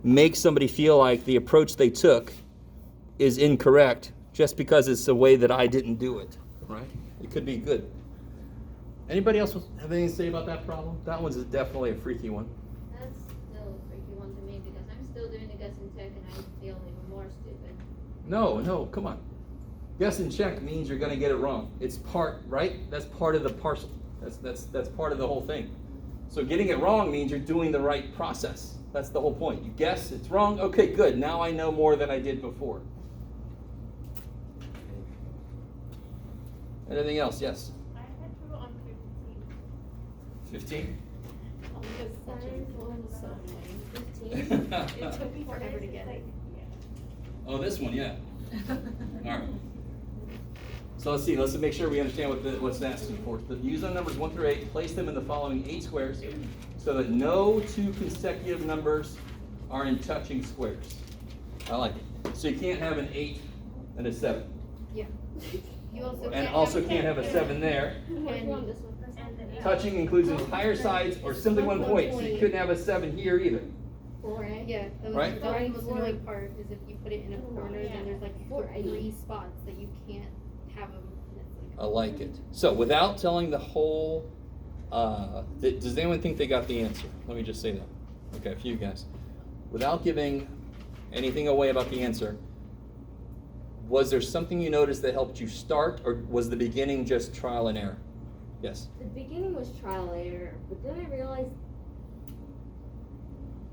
make somebody feel like the approach they took is incorrect just because it's the way that I didn't do it, right? It could be good. Anybody else have anything to say about that problem? That one's definitely a freaky one. That's still a freaky one to me because I'm still doing the guess and check and I feel even more stupid. No, come on. Guess and check means you're going to get it wrong. It's part, right? That's part of the parcel. That's part of the whole thing. So getting it wrong means you're doing the right process. That's the whole point. You guess, it's wrong. Okay, good. Now I know more than I did before. Anything else? Yes? I had trouble on 15. 15? It took me forever to get it. Oh, this one, yeah. All right. So let's see. Let's make sure we understand what's asking for. Use on numbers 1 through 8. Place them in the following 8 squares so that no 2 consecutive numbers are in touching squares. I like it. So you can't have an 8 and a 7. Yeah. You also And also can't have a 7 there. Touching includes entire sides or simply 1 point. So you couldn't have a 7 here either. Yeah, Right? the most annoying part is if you put it in a corner, then there's like 3 spots that you can't have them. I like it. So without telling the whole, does anyone think they got the answer? Let me just say that. Okay, a few guys. Without giving anything away about the answer, was there something you noticed that helped you start, or was the beginning just trial and error? Yes? The beginning was trial and error, but then I realized,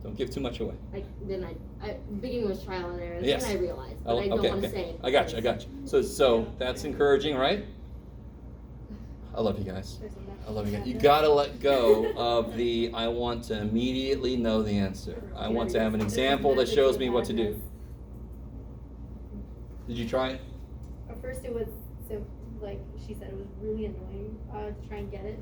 Don't give too much away. the beginning was trial and error, Yes. then I realized, but Oh, I don't okay, want to okay. say. I got you. So that's encouraging, right? I love you guys. I love you guys. You gotta let go of the I want to immediately know the answer. I want to have an example that shows me what to do. Did you try it? At first it was, so like she said, it was really annoying to try and get it.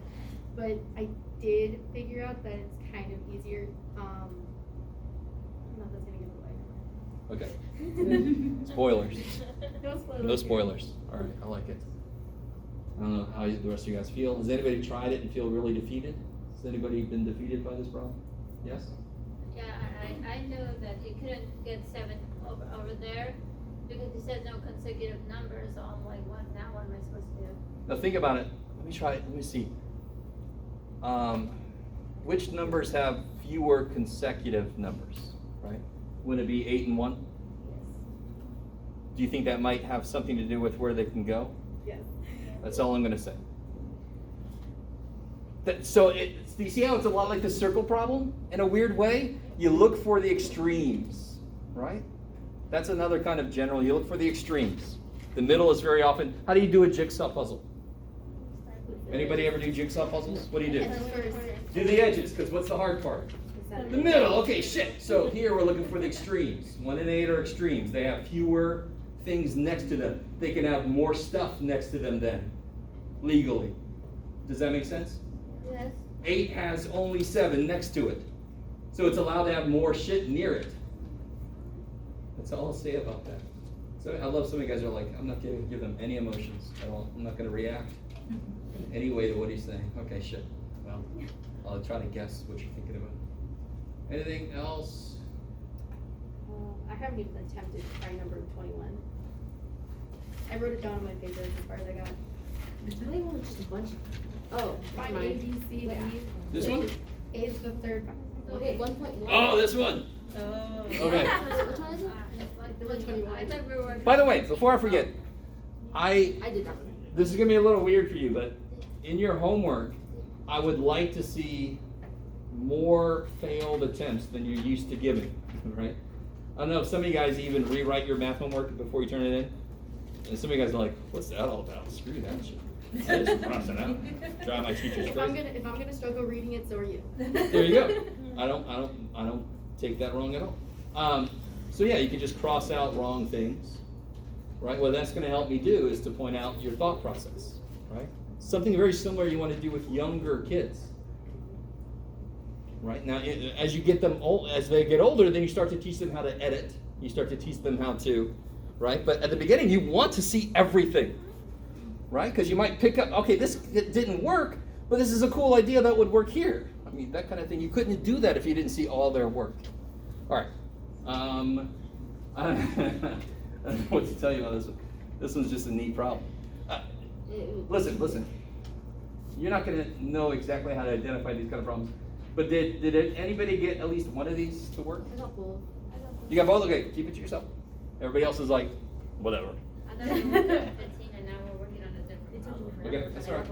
But I did figure out that it's kind of easier. No, that's gonna give it away. Okay. Spoilers. No spoilers. No spoilers. All right, I like it. I don't know how the rest of you guys feel. Has anybody tried it and feel really defeated? Has anybody been defeated by this problem? Yes? Yeah, I know that you couldn't get 7 over there because it says no consecutive numbers. So I'm like, what am I supposed to do? Now think about it. Let me try it. Let me see. Which numbers have fewer consecutive numbers, right? Wouldn't it be 8 and 1? Do you think that might have something to do with where they can go? Yes. That's all I'm going to say. So you see how it's a lot like the circle problem? In a weird way, you look for the extremes, right? That's another kind of general. You look for the extremes. The middle is very often, how do you do a jigsaw puzzle? Anybody ever do jigsaw puzzles? What do you do? Do the edges, because what's the hard part? The middle. Okay, shit. So here we're looking for the extremes. 1 and 8 are extremes. They have fewer things next to them. They can have more stuff next to them then, legally. Does that make sense? Yes. 8 has only 7 next to it. So it's allowed to have more shit near it. That's all I'll say about that. So I love some of you guys are like, I'm not going to give them any emotions at all. I'm not going to react in any way to what he's saying. Okay, shit. Well, I'll try to guess what you're thinking about. Anything else? I haven't even attempted to try number 21. I wrote it down on my paper as far as I got. 21 was just a bunch of, oh, Find A, mine. B, C, D. This one? A is the third. Okay, 1.1. Oh, this one. Oh. Okay. Which one is it? Number 21. I thought we were. By the way, before I forget, I did that one. this is going to be a little weird for you, but in your homework, I would like to see more failed attempts than you're used to giving, right? I don't know if some of you guys even rewrite your math homework before you turn it in. And some of you guys are like, what's that all about? Screw that shit. I just cross it out. Try my teacher's If I'm gonna struggle reading it, so are you. There you go. I don't take that wrong at all. So yeah, you can just cross out wrong things, right? What that's going to help me do is to point out your thought process, right? Something very similar you want to do with younger kids, right? Now, as you get them old, as they get older, then you start to teach them how to edit. You start to teach them how to, right? But at the beginning, you want to see everything, right? Because you might pick up, okay, this didn't work, but this is a cool idea that would work here. I mean, that kind of thing. You couldn't do that if you didn't see all their work. All right. I don't know what to tell you about this one. This one's just a neat problem. Listen. You're not going to know exactly how to identify these kind of problems. But did anybody get at least one of these to work? I got both. You got both? Okay, keep it to yourself. Everybody else is like, whatever. I thought we were 15 and now we're working on a different problem. Okay, that's all right.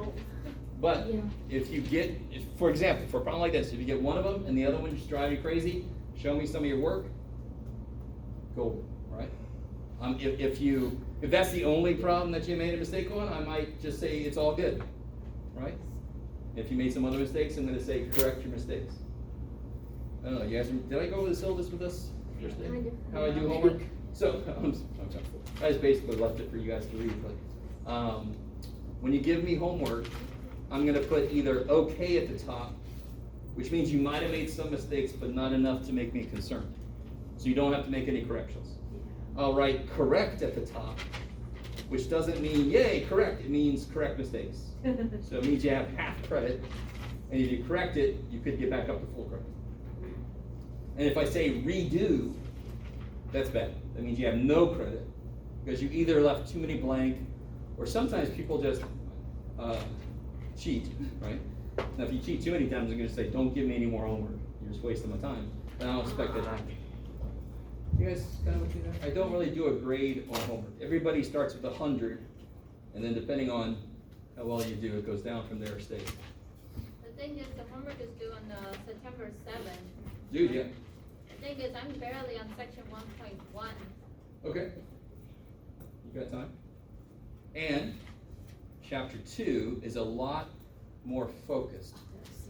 But if you get, for example, for a problem like this, if you get one of them and the other one just drive you crazy, show me some of your work, go, right? If that's the only problem that you made a mistake on, I might just say it's all good, right? If you made some other mistakes, I'm going to say correct your mistakes. I don't know, you guys, did I go over the syllabus with us first day? Kind of. How I do homework? So, I just basically left it for you guys to read. But, when you give me homework, I'm going to put either okay at the top, which means you might have made some mistakes, but not enough to make me concerned. So you don't have to make any corrections. I'll write correct at the top, which doesn't mean, yay, correct. It means correct mistakes. So it means you have half credit, and if you correct it, you could get back up to full credit. And if I say redo, that's bad. That means you have no credit, because you either left too many blank, or sometimes people just cheat, right? Now if you cheat too many times, I'm going to say, don't give me any more homework. You're just wasting my time. And I don't expect that to happen. You guys kind of do that? I don't really do a grade on homework. Everybody starts with 100, and then depending on how well you do, it goes down from there state. The thing is, the homework is due on September 7th. Dude, yeah. The thing is, I'm barely on section 1.1. Okay. You got time? And chapter 2 is a lot more focused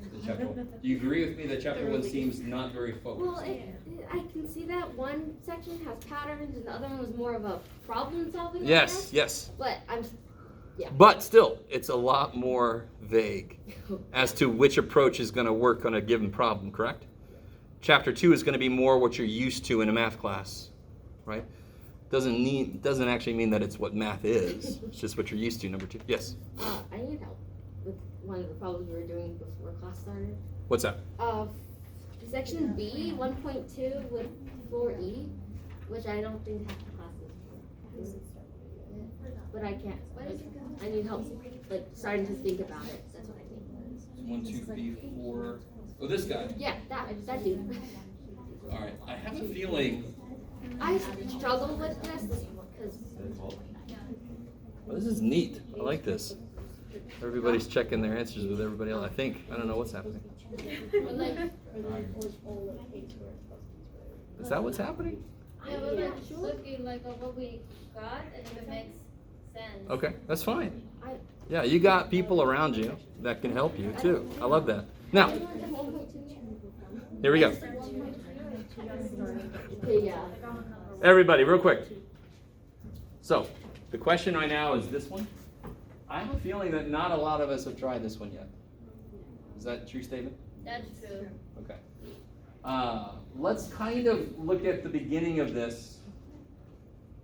than chapter 1. Do you agree with me that chapter 1 seems not very focused? Well, I can see that one section has patterns and the other one was more of a problem solving. Yes. But But still, it's a lot more vague as to which approach is going to work on a given problem, correct? Chapter 2 is going to be more what you're used to in a math class, right? Doesn't actually mean that it's what math is. It's just what you're used to, number 2. Yes? I need help with one of the problems we were doing before class started. What's that? Section B, 1.2 with 4E, which I don't think half the classes do. But I can't. I need help, like, starting to think about it. That's what I need. 1, 2, B, 4. Oh, this guy. Yeah, that dude. All right. I have a feeling. I struggle with this because. Well, this is neat. I like this. Everybody's checking their answers with everybody else. I don't know what's happening. Is that what's happening? Yeah, we're like looking like at what we got and if it makes sense. Okay, that's fine. Yeah, you got people around you that can help you too. I love that. Now, here we go. Everybody, real quick. So, the question right now is this one. I have a feeling that not a lot of us have tried this one yet. Is that a true statement? That's true. Okay. Let's kind of look at the beginning of this.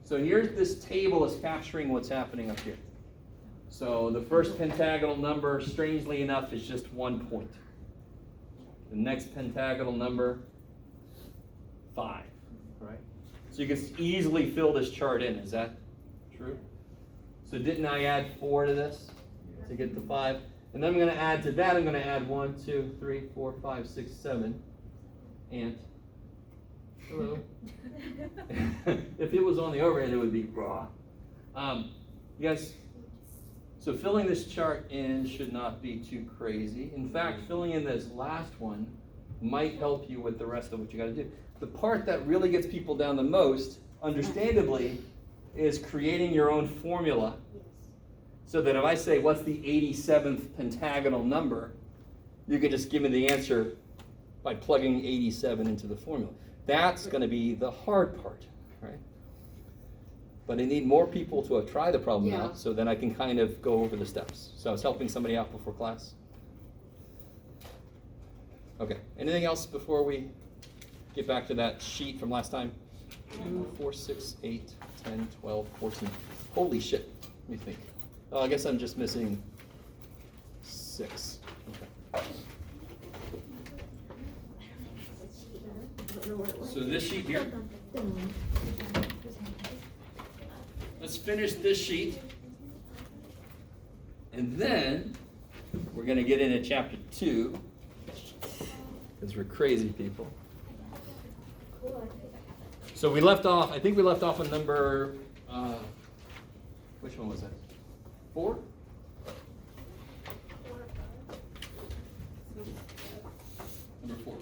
So here's this table is capturing what's happening up here. So the first pentagonal number, strangely enough, is just 1 point. The next pentagonal number, 5. Right? So you can easily fill this chart in. Is that true? So didn't I add 4 to this to get to 5? And then I'm going to add to that, I'm going to add 1, 2, 3, 4, 5, 6, 7. And, hello. If it was on the overhead, it would be raw. You guys, so filling this chart in should not be too crazy. In fact, filling in this last one might help you with the rest of what you got to do. The part that really gets people down the most, understandably, is creating your own formula. So that if I say, what's the 87th pentagonal number, you can just give me the answer by plugging 87 into the formula. That's going to be the hard part, right? But I need more people to have tried the problem out, so then I can kind of go over the steps. So I was helping somebody out before class. Okay, anything else before we get back to that sheet from last time? 2, 4, 6, 8, 10, 12, 14. Holy shit, let me think. Oh, I guess I'm just missing 6. Okay. So this sheet here. Let's finish this sheet. And then we're going to get into chapter 2. Because we're crazy people. So we left off, I think we left off on number, which one was that? 4? Number 4.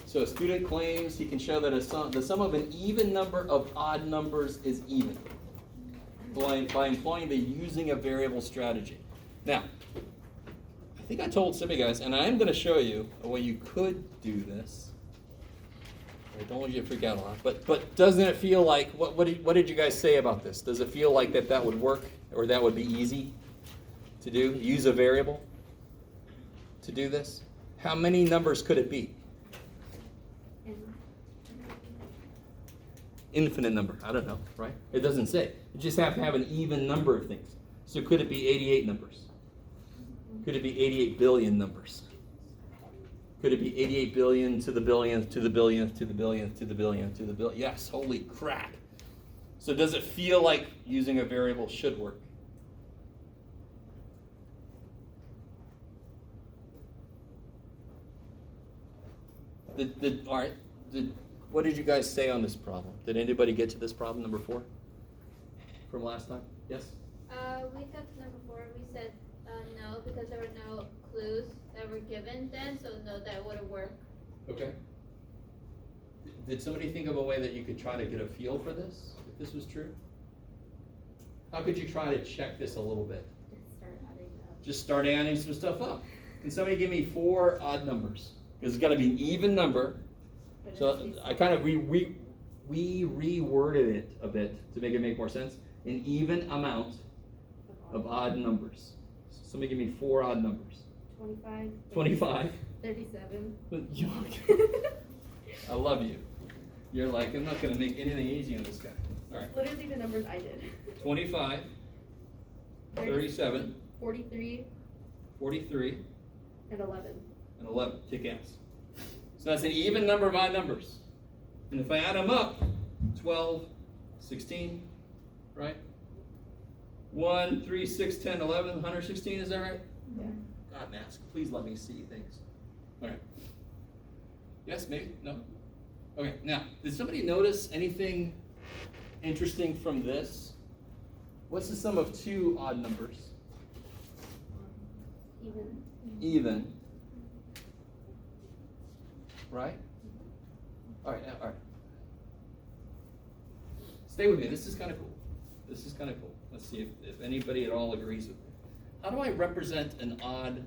So a student claims he can show that the sum of an even number of odd numbers is even by employing the using a variable strategy. Now, I think I told some of you guys, and I am going to show you a way you could do this. I don't want you to freak out a lot, but doesn't it feel like, what did you guys say about this? Does it feel like that would work, or that would be easy to do? Use a variable to do this? How many numbers could it be? Infinite number. I don't know, right? It doesn't say. You just have to have an even number of things. So could it be 88 numbers? Could it be 88 billion numbers? Could it be 88 billion to the billionth to the billionth to the billionth to the billionth to the billionth? Yes, holy crap. So does it feel like using a variable should work? All right. What did you guys say on this problem? Did anybody get to this problem, number 4? From last time? Yes? We got to number 4, we said no, because there were no clues that were given then, so no, that wouldn't work. Okay. Did somebody think of a way that you could try to get a feel for this, if this was true? How could you try to check this a little bit? Just start adding some stuff up. Can somebody give me 4 odd numbers? Because it's got to be an even number. So I kind of we reworded it a bit to make it make more sense. An even amount of odd numbers. Somebody give me 4 odd numbers. 25. 25. 37. I love you. You're like, I'm not going to make anything easy on this guy. All right. Literally the numbers I did. 25. 37. 43. 43. And 11. And 11. Kick ass. So that's an even number of odd numbers. And if I add them up, 12, 16, right? 1, 3, 6, 10, 11, 116, is that right? Yeah. God, mask, please let me see things. All right. Yes, maybe? No? Okay, now, did somebody notice anything interesting from this? What's the sum of 2 odd numbers? Even. Even. Right? All right, all right. Stay with me. This is kind of cool. This is kind of cool. Let's see if anybody at all agrees with me. How do I represent an odd?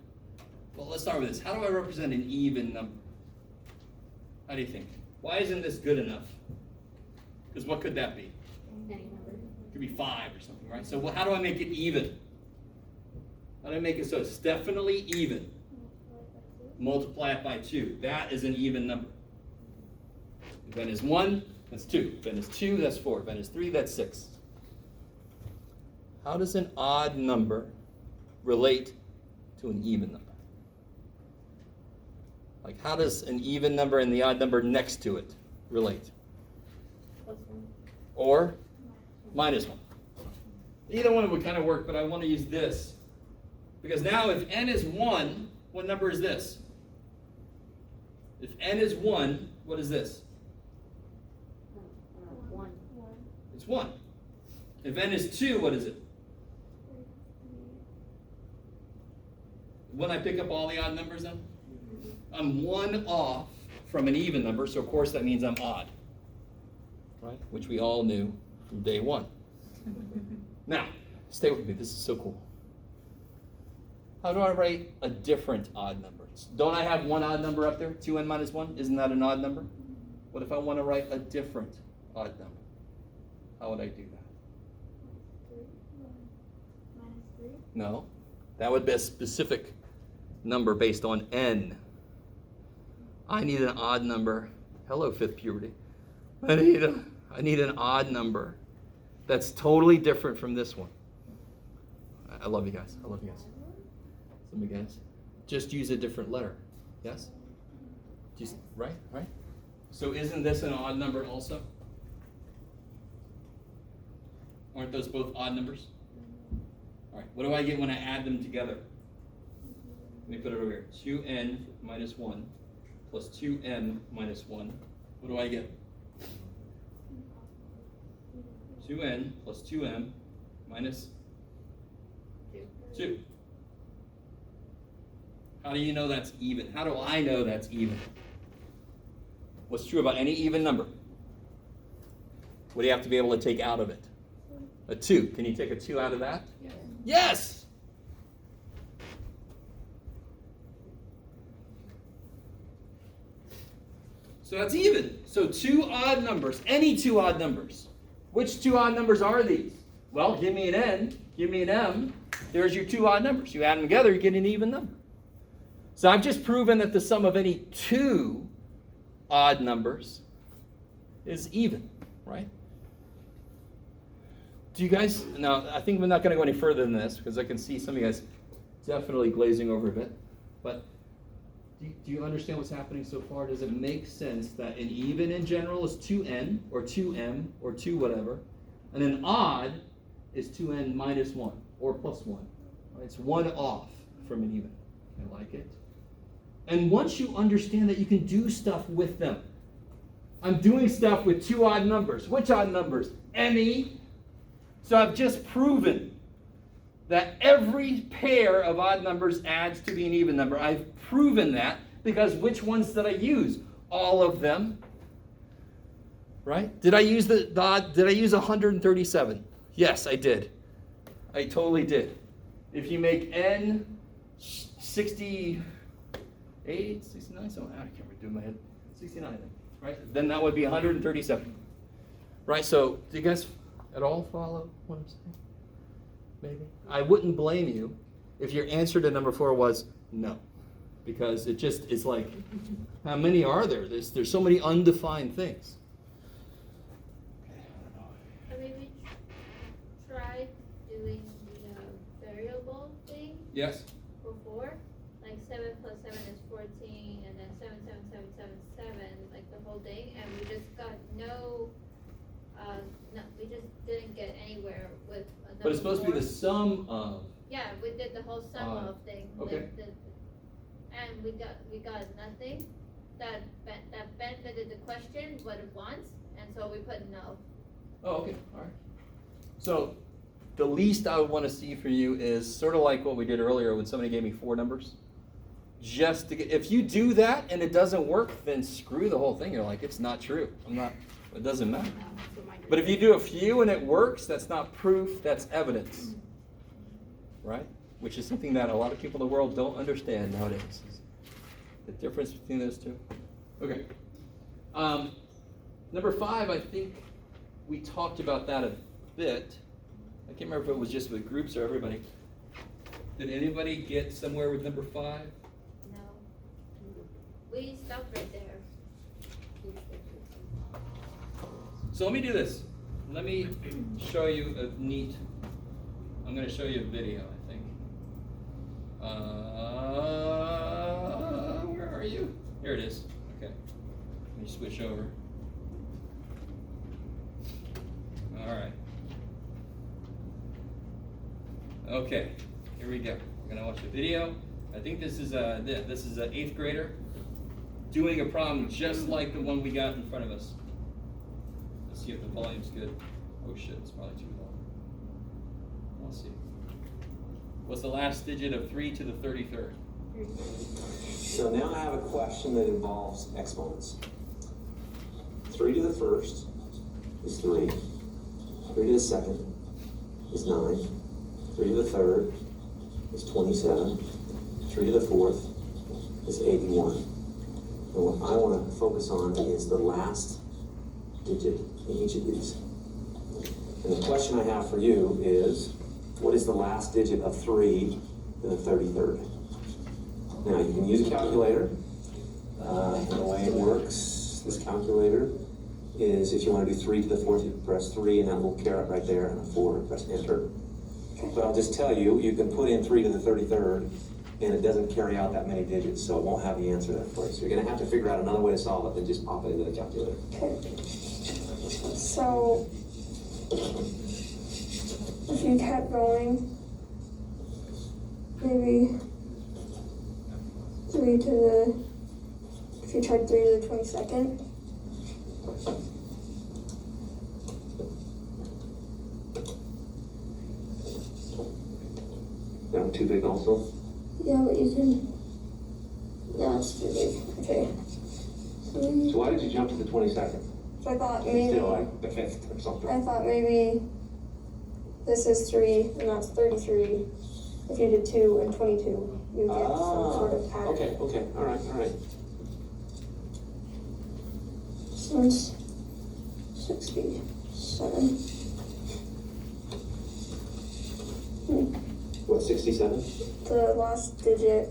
Well, let's start with this. How do I represent an even number? How do you think? Why isn't this good enough? Because what could that be? Any number. It could be 5 or something, right? So how do I make it even? How do I make it so it's definitely even? Multiply it by 2. That is an even number. If n is 1, that's 2. If n is 2, that's 4. If n is 3, that's 6. How does an odd number relate to an even number? Like, how does an even number and the odd number next to it relate? +1. Or -1. Either one would kind of work, but I want to use this. Because now if n is 1, what number is this? If n is 1, what is this? 1. It's 1. If n is 2, what is it? When I pick up all the odd numbers then? I'm 1 off from an even number, so of course that means I'm odd. Right? Which we all knew from day 1. Now, stay with me, this is so cool. How do I write a different odd number? Don't I have one odd number up there? 2n minus 1? Isn't that an odd number? What if I want to write a different odd number? How would I do that? -3. No. That would be a specific number based on n. I need an odd number. Hello, 5th puberty. I need an odd number that's totally different from this one. I love you guys. I love you guys. Some of you guys. Just use a different letter. Yes? Right? So isn't this an odd number also? Aren't those both odd numbers? All right, what do I get when I add them together? Let me put it over here. 2n minus 1 plus 2m minus 1. What do I get? 2n plus 2m minus 2. How do you know that's even? How do I know that's even? What's true about any even number? What do you have to be able to take out of it? A 2. Can you take a 2 out of that? Yes. Yes! So that's even. So 2 odd numbers, any 2 odd numbers. Which 2 odd numbers are these? Well, give me an n, give me an m. There's your 2 odd numbers. You add them together, you get an even number. So I've just proven that the sum of any 2 odd numbers is even, right? Do you guys, now I think we're not going to go any further than this because I can see some of you guys definitely glazing over a bit, but do you understand what's happening so far? Does it make sense that an even in general is 2n or 2m or 2 whatever, and an odd is 2n minus 1 or plus 1? Right? It's 1 off from an even. I like it. And once you understand that you can do stuff with them, I'm doing stuff with 2 odd numbers. Which odd numbers? Any. So I've just proven that every pair of odd numbers adds to be an even number. I've proven that because which ones did I use? All of them. Right? Did I use did I use 137? Yes, I did. I totally did. If you make n 68, 69, so I can't remember doing my head. 69, I think. Right? Then that would be 137. Right? So do you guys at all follow what I'm saying? Maybe. I wouldn't blame you if your answer to number 4 was no. Because it just is like, how many are there? There's so many undefined things. I mean, we tried doing the variable thing Yes? before. Like 7 plus 7 is 14, and then 7, 7, 7, 7, 7, like the whole thing, and we just got no, we just didn't get anywhere with But it's supposed to be the sum of. Yeah, we did the whole sum of thing. Okay. And we got nothing that benefited the question what it wants, and so we put no. Oh, okay. All right. So the least I would want to see for you is sort of like what we did earlier when somebody gave me 4 numbers. Just to get, if you do that and it doesn't work, then screw the whole thing. You're like, it's not true. It doesn't matter. But if you do a few and it works, that's not proof, that's evidence. Right? Which is something that a lot of people in the world don't understand nowadays. The difference between those two. Okay. Number 5, I think we talked about that a bit. I can't remember if it was just with groups or everybody. Did anybody get somewhere with number 5? No. We stopped right there. So let me do this. Let me show you I'm going to show you a video, I think. Where are you? Here it is. Okay. Let me switch over. All right. Okay. Here we go. We're going to watch a video. I think this is an 8th grader doing a problem just like the one we got in front of us. Let's see if the volume's good. Oh shit, it's probably too low. Let's see. What's the last digit of 3 to the 33rd? So now I have a question that involves exponents. 3 to the first is 3. 3 to the second is 9. 3 to the third is 27. 3 to the fourth is 81. And what I want to focus on is the last digit in each of these. And the question I have for you is, what is the last digit of 3 to the 33rd? Now, you can use a calculator. And the way it works, this calculator, is if you want to do 3 to the 4th, you press 3 and that little caret right there, and a 4, press enter. But I'll just tell you, you can put in 3 to the 33rd and it doesn't carry out that many digits, so it won't have the answer there for you. So you're gonna have to figure out another way to solve it than just pop it into the calculator. Okay. So, if you kept going, maybe if you tried 3 to the 22nd, That one too big also? yeah, but you can, yeah, it's too big, okay. So why did you jump to the 22nd? So I thought maybe, Still like the 5th or something? I thought maybe this is 3 and that's 33. If you did 2 and 22, you get some sort of pattern. Okay, all right. So it's 67. What, 67? The last digits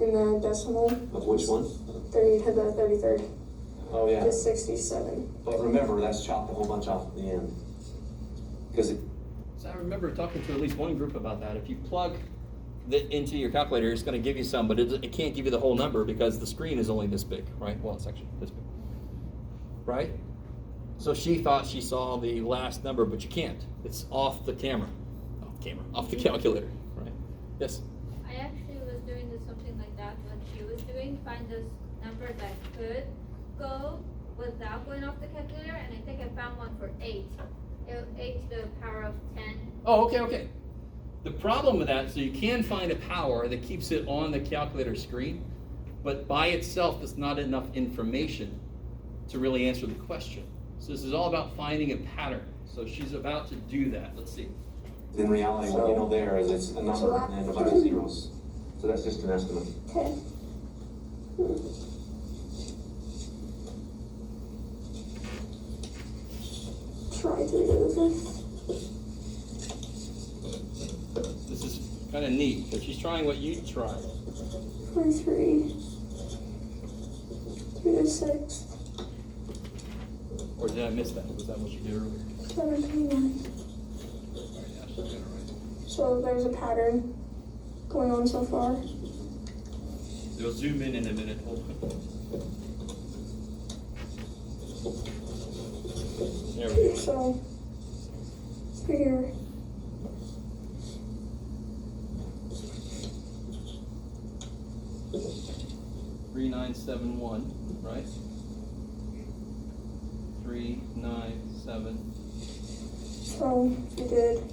in the decimal, Of which one? 30 to the 33rd, Oh, yeah. is 67. But remember, that's chopped a whole bunch off at the end. Because it, So I remember talking to at least one group about that. If you plug into your calculator, it's going to give you some, but it can't give you the whole number because the screen is only this big, right? Well, it's actually this big, right? So she thought she saw the last number, but you can't. It's off the camera, off the calculator, right? Yes. I actually was doing something like that, what she was doing, find this number that could go without going off the calculator, and I think I found one for 8. 8 to the power of 10. Oh, okay. The problem with that, so you can find a power that keeps it on the calculator screen, but by itself, that's not enough information to really answer the question. So this is all about finding a pattern. So she's about to do that. Let's see. in reality, what you know there is it's a number and then a bunch of zeros. So that's just an estimate. Okay. Try 3 to the 5th. This is kind of neat, because she's trying what you tried. 23. 3 to 6. Or did I miss that? Was that what you did earlier? 729. So there's a pattern going on so far. They'll zoom in a minute. Hold on. There we go. So here. Three, 9, 7, 1, right? 3, 9, 7. So you did.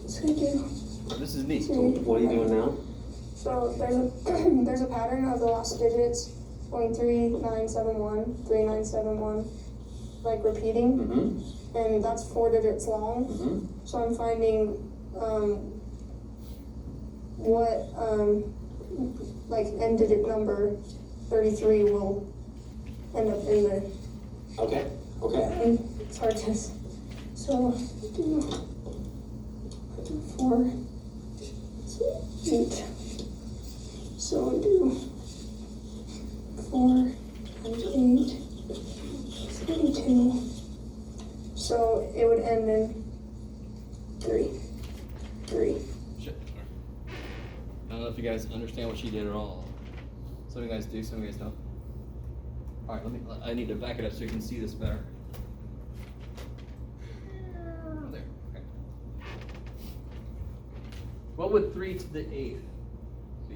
So you do. This is neat. So what are you doing now? So there's a pattern of the last digits going 3, 9, 7, 1, 3, 9, 7, 1, like repeating, Mm-hmm. and that's 4 digits long. Mm-hmm. So I'm finding what like end digit number 33 will end up in the. Okay. Okay. It's hard to. So do 4, 8. So we do 4 times 8, 32. So it would end in 3. Shit. I don't know if you guys understand what she did at all. Some of you guys do, some of you guys don't. All right, I need to back it up so you can see this better. There, okay. What would 3 to the 8th be?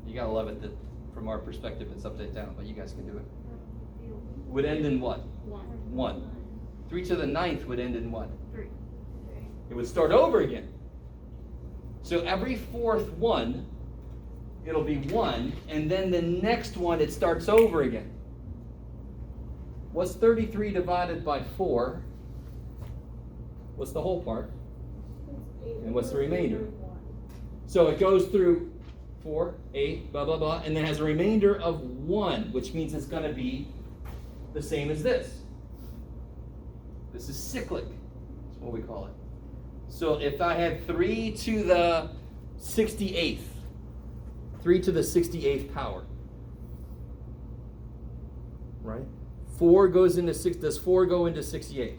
You gotta love it that from our perspective it's upside down, but you guys can do it. Would end in what? 1. 3 to the 9th would end in what? 3. It would start over again. So every fourth one, it'll be 1, and then the next one, it starts over again. What's 33 divided by 4? What's the whole part? And what's the remainder? So it goes through 4, 8, blah, blah, blah, and then has a remainder of 1, which means it's going to be the same as this. This is cyclic. That's what we call it. So if I had 3 to the 68th, 3 to the 68th power. Right? 4 goes into 6. Does 4 go into 68?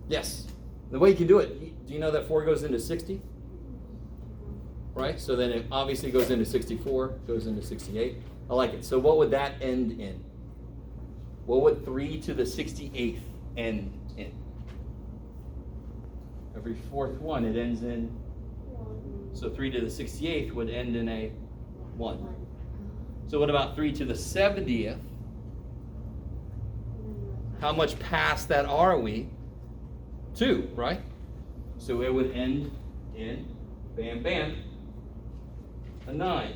Yes. The way you can do it, do you know that 4 goes into 60? Right? So then it obviously goes into 64, goes into 68. I like it. So what would that end in? What would 3 to the 68th end in? Every fourth one, it ends in 1. So 3 to the 68th would end in a 1. So what about 3 to the 70th? How much past that are we? 2, right? So it would end in, bam, bam, a 9.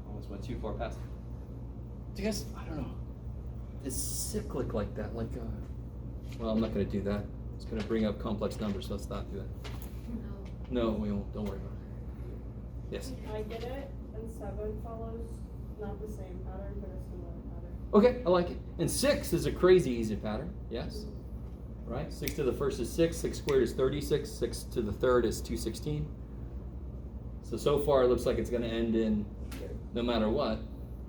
Almost went too far past. Do you guys, I don't know, it's cyclic like that, like, well, I'm not going to do that. It's going to bring up complex numbers, so let's not do that. No, we won't, don't worry about it. Yes? I get it, and 7 follows not the same pattern, but a similar pattern. Okay, I like it. And 6 is a crazy easy pattern, yes? Right? 6 to the first is 6, 6 squared is 36, 6 to the third is 216. So far it looks like it's going to end in no matter what,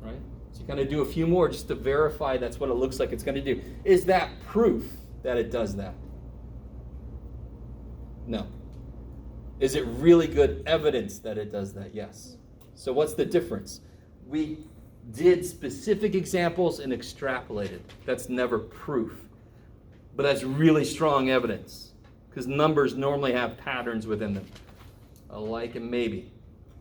right? So you kind of do a few more just to verify that's what it looks like it's going to do. Is that proof that it does that? No. Is it really good evidence that it does that? Yes. So what's the difference? We did specific examples and extrapolated. That's never proof. But that's really strong evidence because numbers normally have patterns within them. A like and maybe.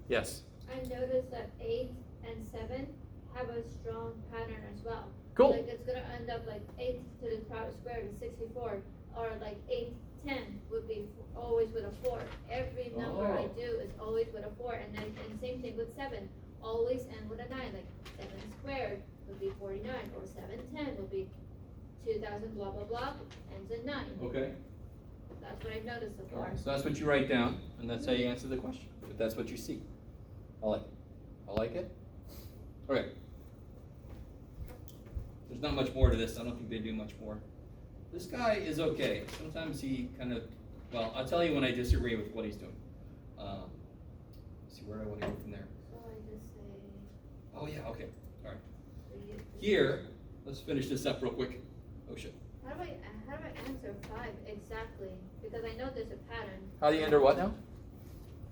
Yes? I noticed that 8 and 7 have a strong pattern as well. Cool. Like it's gonna end up like 8 to the power squared is 64, or like 8, 10 would be always with a 4. Every number I do is always with a 4, and then and same thing with 7, always end with a 9. Like 7 squared would be 49, or 710 would be 2000 blah blah blah, ends in 9. Okay. That's what I've noticed so All far. right. So that's what you write down, and that's how you answer the question. But that's what you see. I like it. I like it. Okay. There's not much more to this. I don't think they do much more. This guy is okay. Sometimes he kind of, well, I'll tell you when I disagree with what he's doing. See where do I want to go from there? So I just say. Oh yeah, okay. All right. three- Here, let's finish this up real quick. Oh shit. How do I answer 5 exactly? Because I know there's a pattern. How do you enter what now?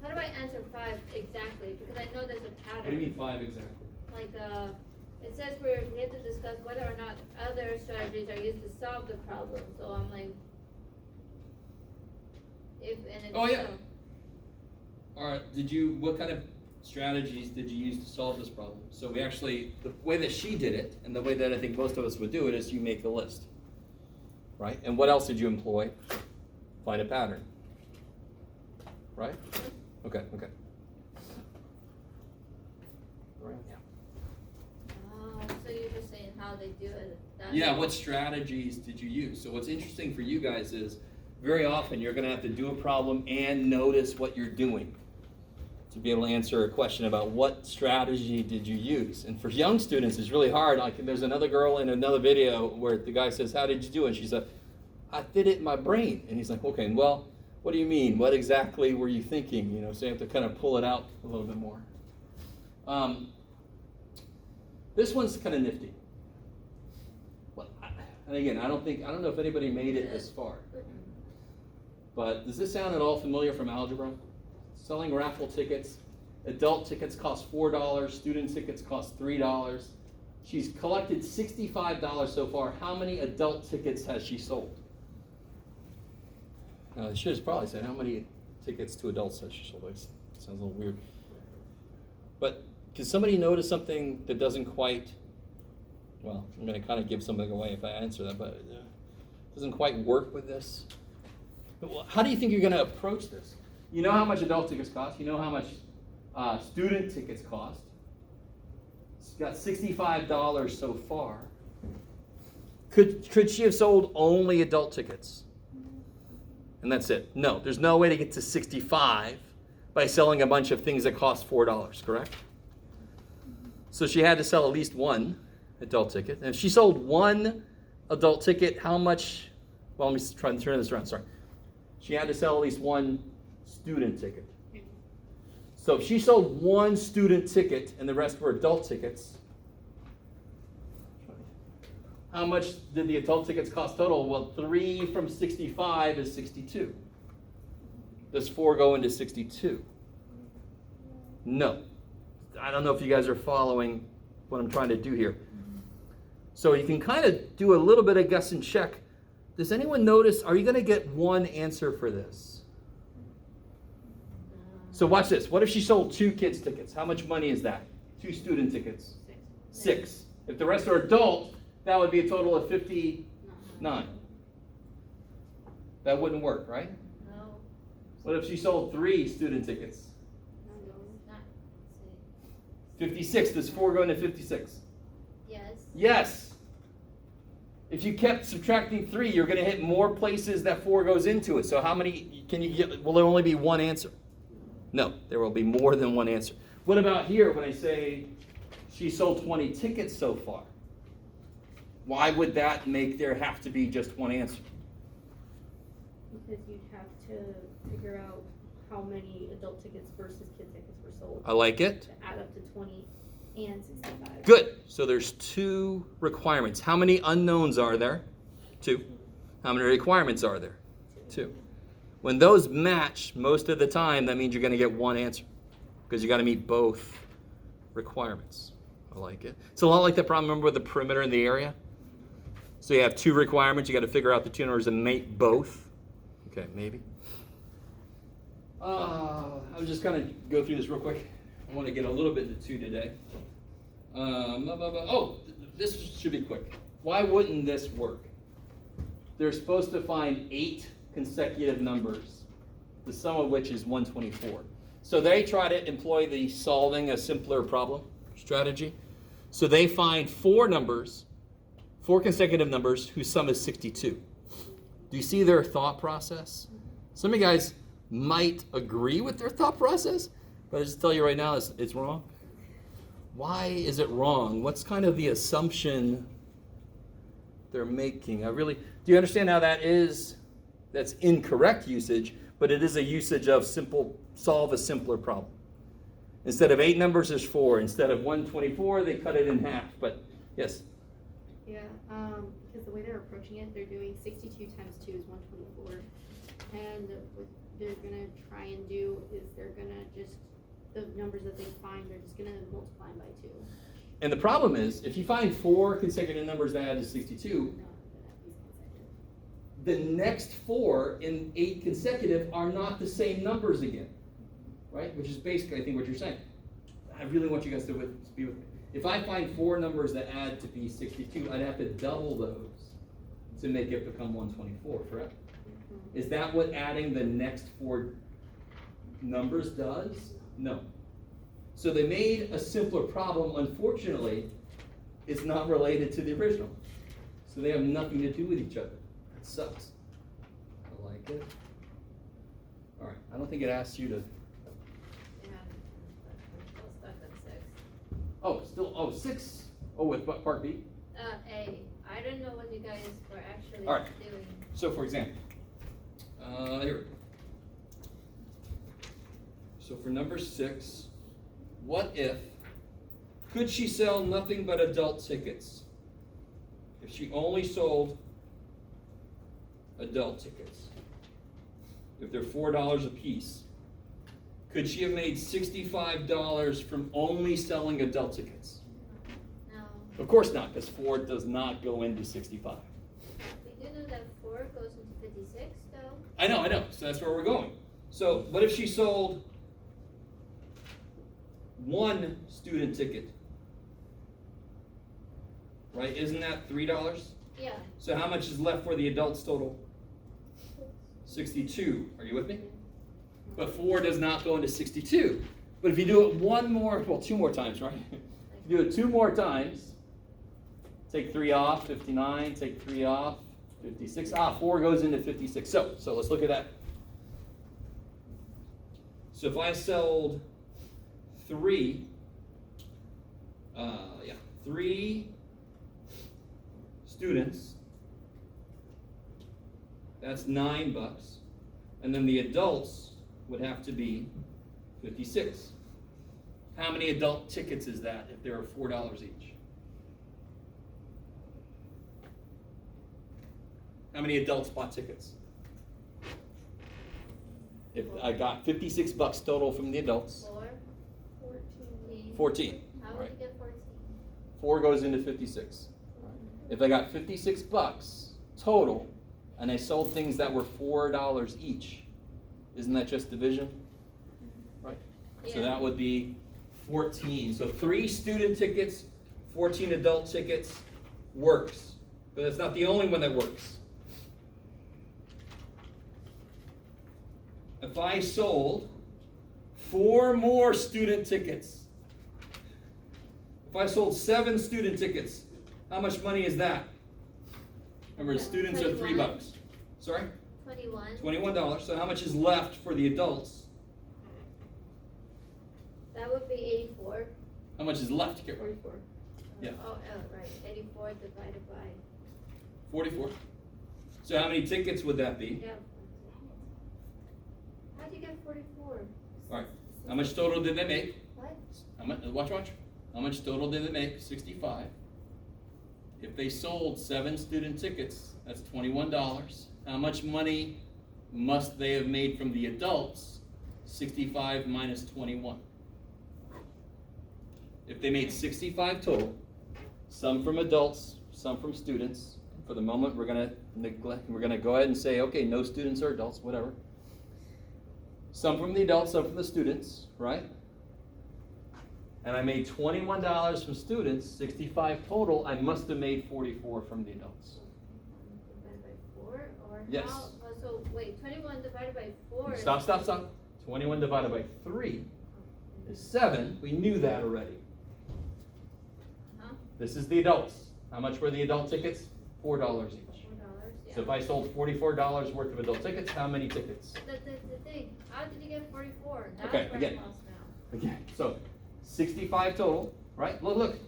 How do I answer 5 exactly? Because I know there's a pattern. What do you mean 5 exactly? Like, it says we have to discuss whether or not other strategies are used to solve the problem. So I'm like, if and it's Oh, yeah. so. All right. What kind of strategies did you use to solve this problem? So we actually, the way that she did it, and the way that I think most of us would do it, is you make a list, right? And what else did you employ? Find a pattern, right? Okay. Right. Yeah. Oh, so you're just saying how they do it. Yeah, what strategies did you use? So what's interesting for you guys is very often you're going to have to do a problem and notice what you're doing to be able to answer a question about what strategy did you use. And for young students, it's really hard. Like there's another girl in another video where the guy says, how did you do it? And she said, I did it in my brain. And he's like, okay, well, what do you mean? What exactly were you thinking? You know, so you have to kind of pull it out a little bit more. This one's kind of nifty. Well, and again, I don't know if anybody made it this far. But does this sound at all familiar from algebra? Selling raffle tickets. Adult tickets cost $4. Student tickets cost $3. She's collected $65 so far. How many adult tickets has she sold? I should have probably said how many tickets to adults has she sold. It sounds a little weird. But can somebody notice something that doesn't quite, well, I'm going to kind of give something away if I answer that, but it doesn't quite work with this. But how do you think you're going to approach this? You know how much adult tickets cost. You know how much student tickets cost. She's got $65 so far. Could she have sold only adult tickets? And that's it. No, there's no way to get to 65 by selling a bunch of things that cost $4, correct? So she had to sell at least one adult ticket. And if she sold one adult ticket, how much, well, let me try and turn this around, sorry. She had to sell at least one student ticket. So if she sold one student ticket and the rest were adult tickets, how much did the adult tickets cost total? Well, 3 from 65 is 62. Does 4 go into 62? No. I don't know if you guys are following what I'm trying to do here. So you can kind of do a little bit of guess and check. Does anyone notice, are you going to get one answer for this? So watch this. What if she sold 2 kids tickets? How much money is that? 2 student tickets? 6. If the rest are adult, that would be a total of 59. That wouldn't work, right? No. What if she sold 3 student tickets? Not. 56. Does 4 go into 56? Yes. Yes. If you kept subtracting 3, you're going to hit more places that 4 goes into it. So how many can you get? Will there only be one answer? No, there will be more than one answer. What about here when I say she sold 20 tickets so far? Why would that make there have to be just one answer? Because you'd have to figure out how many adult tickets versus kid tickets were sold. I like it. To add up to 20 and 65. Good. So there's 2 requirements. How many unknowns are there? 2. How many requirements are there? 2. When those match, most of the time, that means you're going to get one answer because you got to meet both requirements. I like it. It's a lot like that problem, remember, with the perimeter and the area? So you have 2 requirements. You got to figure out the 2 numbers and make both. Okay, maybe. I'll just kind of go through this real quick. I want to get a little bit into 2 today. This should be quick. Why wouldn't this work? They're supposed to find 8 consecutive numbers, the sum of which is 124. So they try to employ the solving a simpler problem strategy. So they find 4 numbers, 4 consecutive numbers whose sum is 62. Do you see their thought process? Some of you guys might agree with their thought process, but I just tell you right now, it's wrong. Why is it wrong? What's kind of the assumption they're making? Do you understand how that's incorrect usage, but it is a usage of solve a simpler problem. Instead of 8 numbers, there's 4. Instead of 124, they cut it in half. But yes? Yeah, because the way they're approaching it, they're doing 62 times 2 is 124. And what they're going to try and do is they're going to just, the numbers that they find, they're just going to multiply them by 2. And the problem is, if you find 4 consecutive numbers that add to 62, the next 4 in 8 consecutive are not the same numbers again, right? Which is basically, I think, what you're saying. I really want you guys to be with me. If I find 4 numbers that add to be 62, I'd have to double those to make it become 124, correct? Mm-hmm. Is that what adding the next 4 numbers does? No. So they made a simpler problem. Unfortunately, it's not related to the original. So they have nothing to do with each other. It sucks. I like it. All right. I don't think it asks you to. Yeah. I'm still stuck at 6. 6. Oh, with what, part B? A. I don't know what you guys were actually All right. doing. So, for example, here. So for number 6, what if, could she sell nothing but adult tickets? If she only sold adult tickets, if they're $4 a piece, could she have made $65 from only selling adult tickets? No. Of course not, because 4 does not go into 65. We do know that 4 goes into 56, though. I know. So that's where we're going. So what if she sold 1 student ticket? Right? Isn't that $3? Yeah. So how much is left for the adults total? 62. Are you with me? But 4 does not go into 62. But if you do it 2 more times, right? If you do it 2 more times, take 3 off, 59, take 3 off, 56. 4 goes into 56. So let's look at that. So if I sold 3 students That's $9. And then the adults would have to be 56. How many adult tickets is that if there are $4 each? How many adults bought tickets? If I got $56 total from the adults, 14. How would you get 14? 4 goes into 56. If I got $56 total, and I sold things that were $4 each, isn't that just division? Right? So that would be 14. So 3 student tickets, 14 adult tickets works. But that's not the only one that works. If I sold 4 more student tickets, if I sold 7 student tickets, how much money is that? Remember, the students are $3. Sorry? 21. $21. So how much is left for the adults? That would be 84. How much is left, Carol? 44. Yeah. Oh, right. 84 divided by. 44. So how many tickets would that be? Yeah. How'd you get 44? All right. How much total did they make? What? How much? Watch. How much total did they make? 65. If they sold 7 student tickets, that's $21. How much money must they have made from the adults? 65 minus 21. If they made 65 total, some from adults, some from students. For the moment, we're gonna go ahead and say, okay, no students or adults, whatever. Some from the adults, some from the students, right? And I made $21 from students, 65 total. I must have made 44 from the adults. Divided by 4? Or Yes. how? Oh, so wait, 21 divided by 4. Stop. 21 divided by 3 is 7. We knew that already. Huh? This is the adults. How much were the adult tickets? $4 each. $4, yeah. So if I sold $44 worth of adult tickets, how many tickets? The thing, how did you get 44? That's Okay, where I'm again. lost now. Okay, so 65 total, right? Look.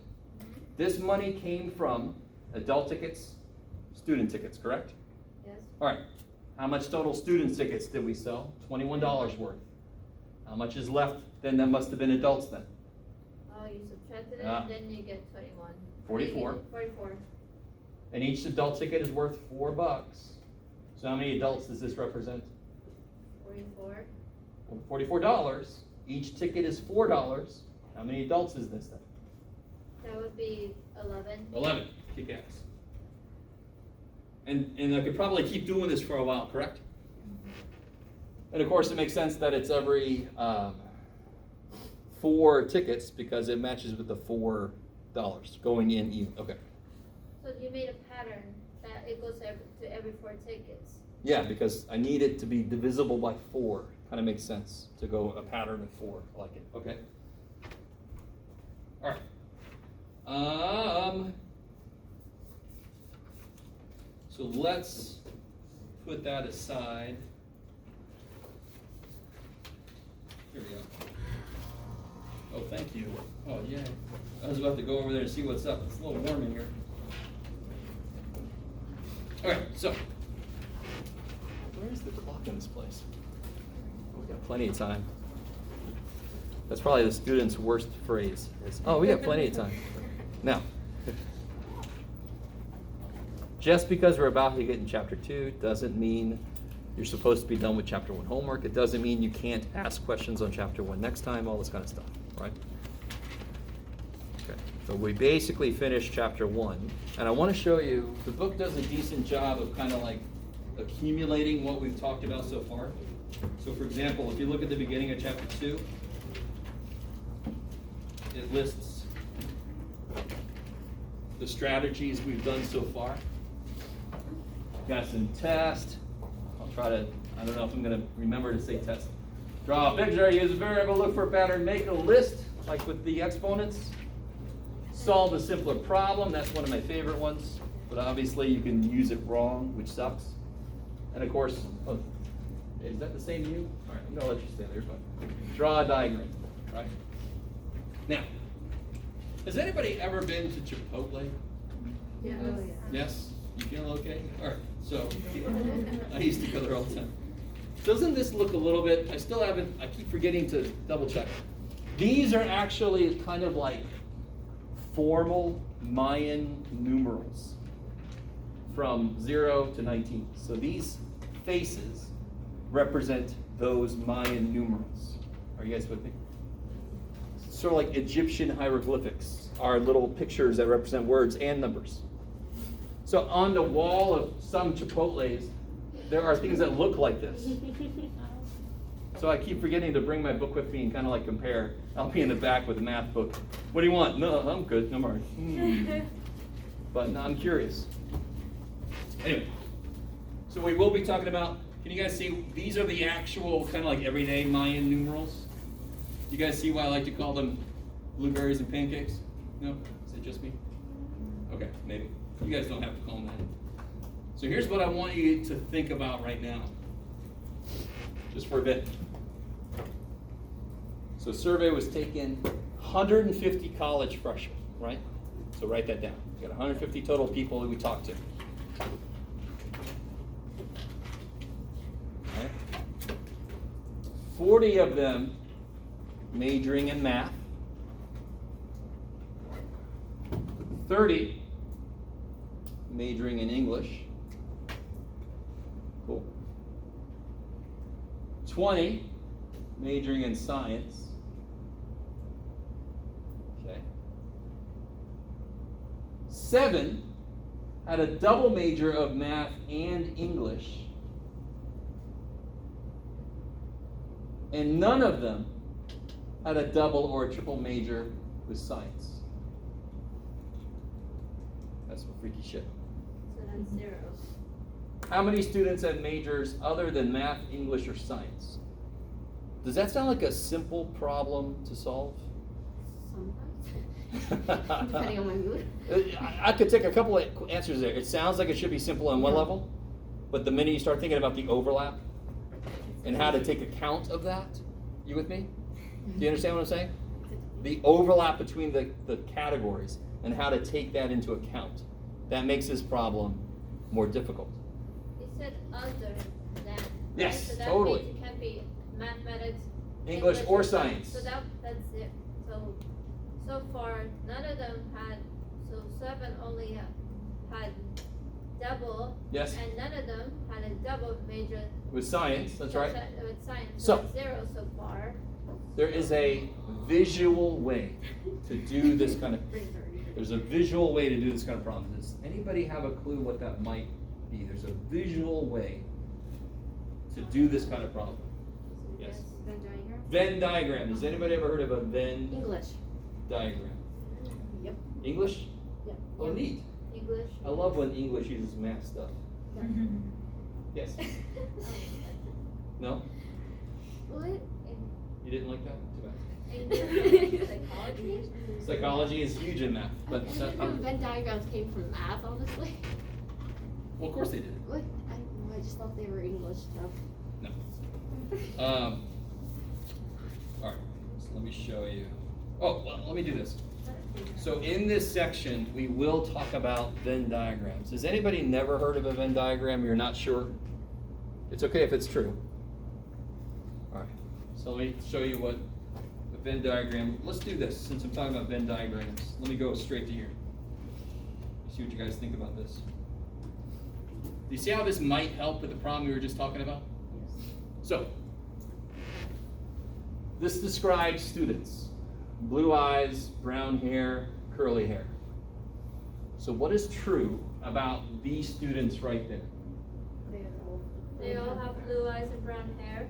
This money came from adult tickets, student tickets, correct? Yes. All right. How much total student tickets did we sell? $21 worth. How much is left? Then that must have been adults then. Oh, you subtracted it, Ah. and then you get 21. 44. 44. And each adult ticket is worth $4. So how many adults does this represent? 44. Well, $44. Each ticket is $4. How many adults is this then? That would be 11. 11. Kick ass. And I could probably keep doing this for a while, correct? And of course, it makes sense that it's every 4 tickets because it matches with the $4 going in even. Okay. So you made a pattern that it goes to every 4 tickets. Yeah, because I need it to be divisible by 4. Kind of makes sense to go a pattern of 4. I like it. Okay. All right. So let's put that aside. Here we go. Oh, thank you. Oh, yeah. I was about to go over there and see what's up. It's a little warm in here. All right, so where's the clock in this place? We've got plenty of time. That's probably the student's worst phrase. Is, oh, we got plenty of time. Now, just because we're about to get in chapter 2 doesn't mean you're supposed to be done with chapter 1 homework. It doesn't mean you can't ask questions on chapter 1 next time, all this kind of stuff, right? Okay, so we basically finished chapter 1, and I want to show you, the book does a decent job of kind of like accumulating what we've talked about so far. So for example, if you look at the beginning of chapter 2, it lists the strategies we've done so far. Got some test. I'll try to, I don't know if I'm going to remember to say test. Draw a picture, use a variable, look for a pattern, make a list, like with the exponents. Solve a simpler problem, that's one of my favorite ones, but obviously you can use it wrong, which sucks. And of course, oh, is that the same you? All right, I'm going to let you stay there, fine. Draw a diagram, right? Now, has anybody ever been to Chipotle? Yeah. Oh, yeah. Yes? You feeling okay? All right, so I used to go there all the time. Doesn't this look a little bit, I keep forgetting to double check. These are actually kind of like formal Mayan numerals from 0 to 19. So these faces represent those Mayan numerals. Are you guys with me? Sort of like Egyptian hieroglyphics are little pictures that represent words and numbers. So on the wall of some Chipotles, there are things that look like this. So I keep forgetting to bring my book with me and kind of like compare. I'll be in the back with a math book. What do you want? No, I'm good. No worries. But no, I'm curious. Anyway, so we will be talking about, can you guys see, these are the actual kind of like everyday Mayan numerals. You guys see why I like to call them blueberries and pancakes? No? Is it just me? Okay, maybe. You guys don't have to call them that. So here's what I want you to think about right now. Just for a bit. So survey was taken 150 college freshmen, right? So write that down. We got 150 total people that we talked to. Okay. 40 of them majoring in math. 30 majoring in English. Cool. 20 majoring in science. Okay. 7 had a double major of math and English. And none of them had a double or a triple major with science. That's some freaky shit. So that's 0. How many students had majors other than math, English, or science? Does that sound like a simple problem to solve? Sometimes. Depending on my mood. I could take a couple of answers there. It sounds like it should be simple on one level, but the minute you start thinking about the overlap and how to take account of that, you with me? Do you understand what I'm saying? The overlap between the categories and how to take that into account. That makes this problem more difficult. You said other than. Yes, right? So that totally. means it can be mathematics, English or science. So that's it. So far, none of them had, so 7 only had double. Yes. And none of them had a double major. With science, that's right. With science, So- so it's 0 so far. There is a visual way to do this kind of, there's a visual way to do this kind of problem. Does anybody have a clue what that might be? There's a visual way to do this kind of problem. Yes. Venn diagram? Venn diagram. Has anybody ever heard of a Venn English. diagram? Yep. English? Yep. Oh, neat. English. I love when English uses math stuff. Yes. No? What? You didn't like that? Too bad. Psychology? Psychology is huge in math, I but didn't know Venn diagrams came from math, honestly. well, of course they did. What? I just thought they were English stuff. No. All right. So let me show you. Oh, well, let me do this. So in this section, we will talk about Venn diagrams. Has anybody never heard of a Venn diagram? You're not sure? It's okay if it's true. All right. So let me show you what a Venn diagram. Let's do this. Since I'm talking about Venn diagrams, let me go straight to here. See what you guys think about this. Do you see how this might help with the problem we were just talking about? So, this describes students. Blue eyes, brown hair, curly hair. So what is true about these students right there? They all have blue eyes and brown hair.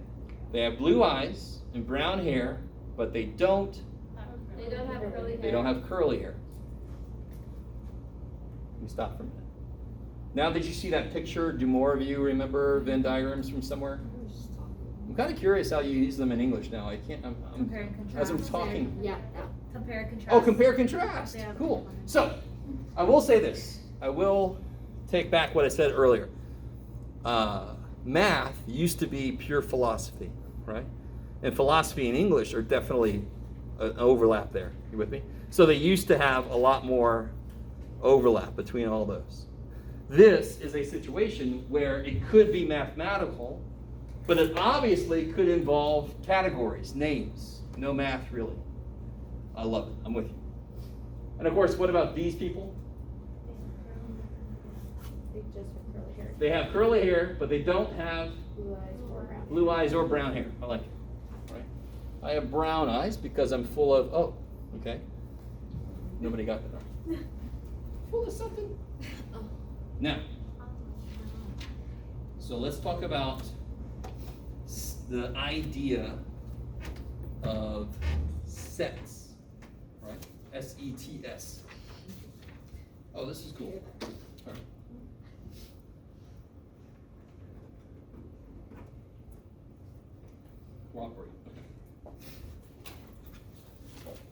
They have blue eyes and brown hair, but they don't They don't have curly hair. They don't have curly hair. Let me stop for a minute. Now that you see that picture, do more of you remember Venn diagrams from somewhere? I'm kind of curious how you use them in English now. I can't, Compare and as I'm contrast. talking. Yeah. Compare and contrast. Oh, compare, contrast. Yeah. Cool. So, I will say this. I will take back what I said earlier. Math used to be pure philosophy, right? And philosophy and English are definitely an overlap there. You with me? So they used to have a lot more overlap between all those. this is a situation where it could be mathematical, but it obviously could involve categories, names. No math, really. I love it. I'm with you. And of course, what about these people? They just have curly hair. They have curly hair, but they don't have Blue eyes or brown. blue eyes or brown hair. I like it. Right? I have brown eyes because I'm full of, oh, okay. Nobody got that. Right? Full of something. Now, so let's talk about the idea of sets, right? S-E-T-S. Oh, this is cool. All right. Cooperate. Okay.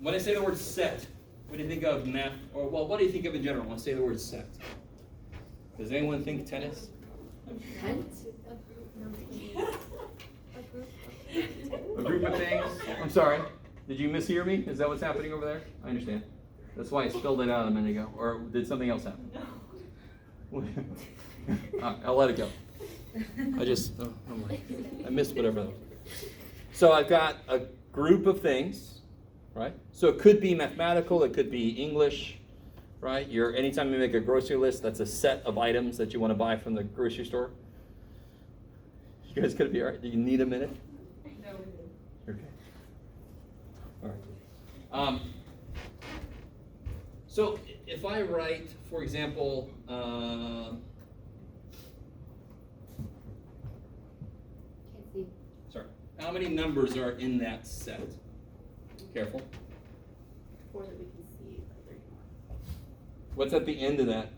When I say the word set, what do you think of math? Or, well, what do you think of in general when I say the word set? Does anyone think tennis? A group of things? I'm sorry. Did you mishear me? Is that what's happening over there? I understand. That's why I spilled it out a minute ago. Or did something else happen? I'll let it go. I missed whatever that was. So I've got a group of things, right? So it could be mathematical, it could be English, right? Anytime you make a grocery list, that's a set of items that you want to buy from the grocery store. You guys gonna be all right? Do you need a minute? No, we didn't. Okay. All right. So if I write, for example, Can't see. sorry, how many numbers are in that set? Careful. 4 that we can see, but 30 more. What's at the end of that